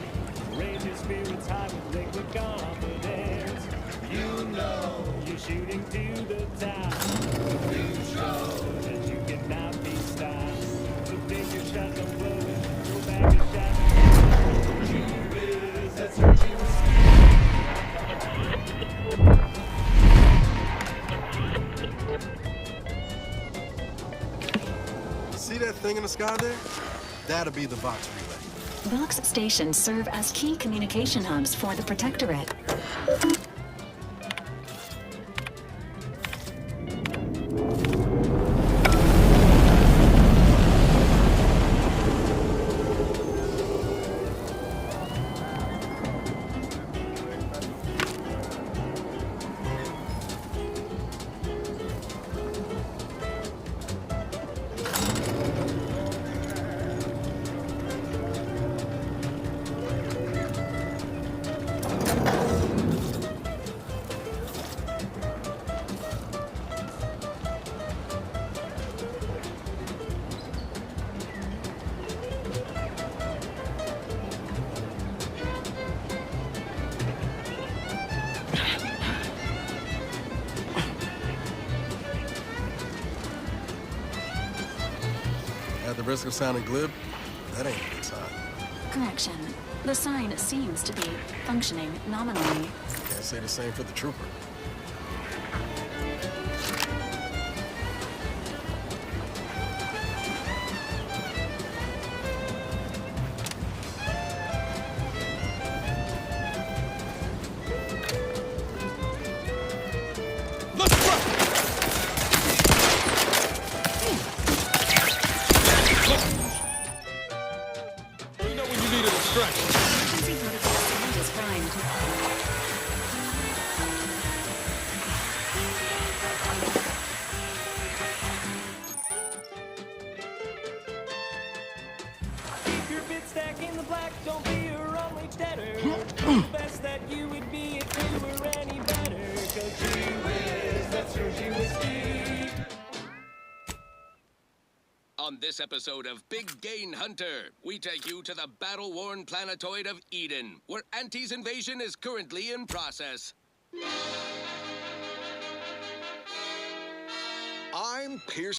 Raise your spirits high with liquid confidence. You know you're shooting to the top. You show that you cannot be stopped. So take your shot, don't blow it. Go back a shot. You is that surgery See that thing in the sky there? That'll be the Vox relay. Vox stations serve as key communication hubs for the Protectorate. At the risk of sounding glib, that ain't a good sign. Correction. The sign seems to be functioning nominally. Can't say the same for the trooper. Emergency protocol sound is primed. Keep your bit stack in the black, don't be a wrong-wage debtor. Best that you would be if you were any better. Cause you is that surgery whiskey. On this episode of Big Gain Hunter, we take you to the battle-worn planetoid of Eden, where Auntie's invasion is currently in process. I'm Pierce.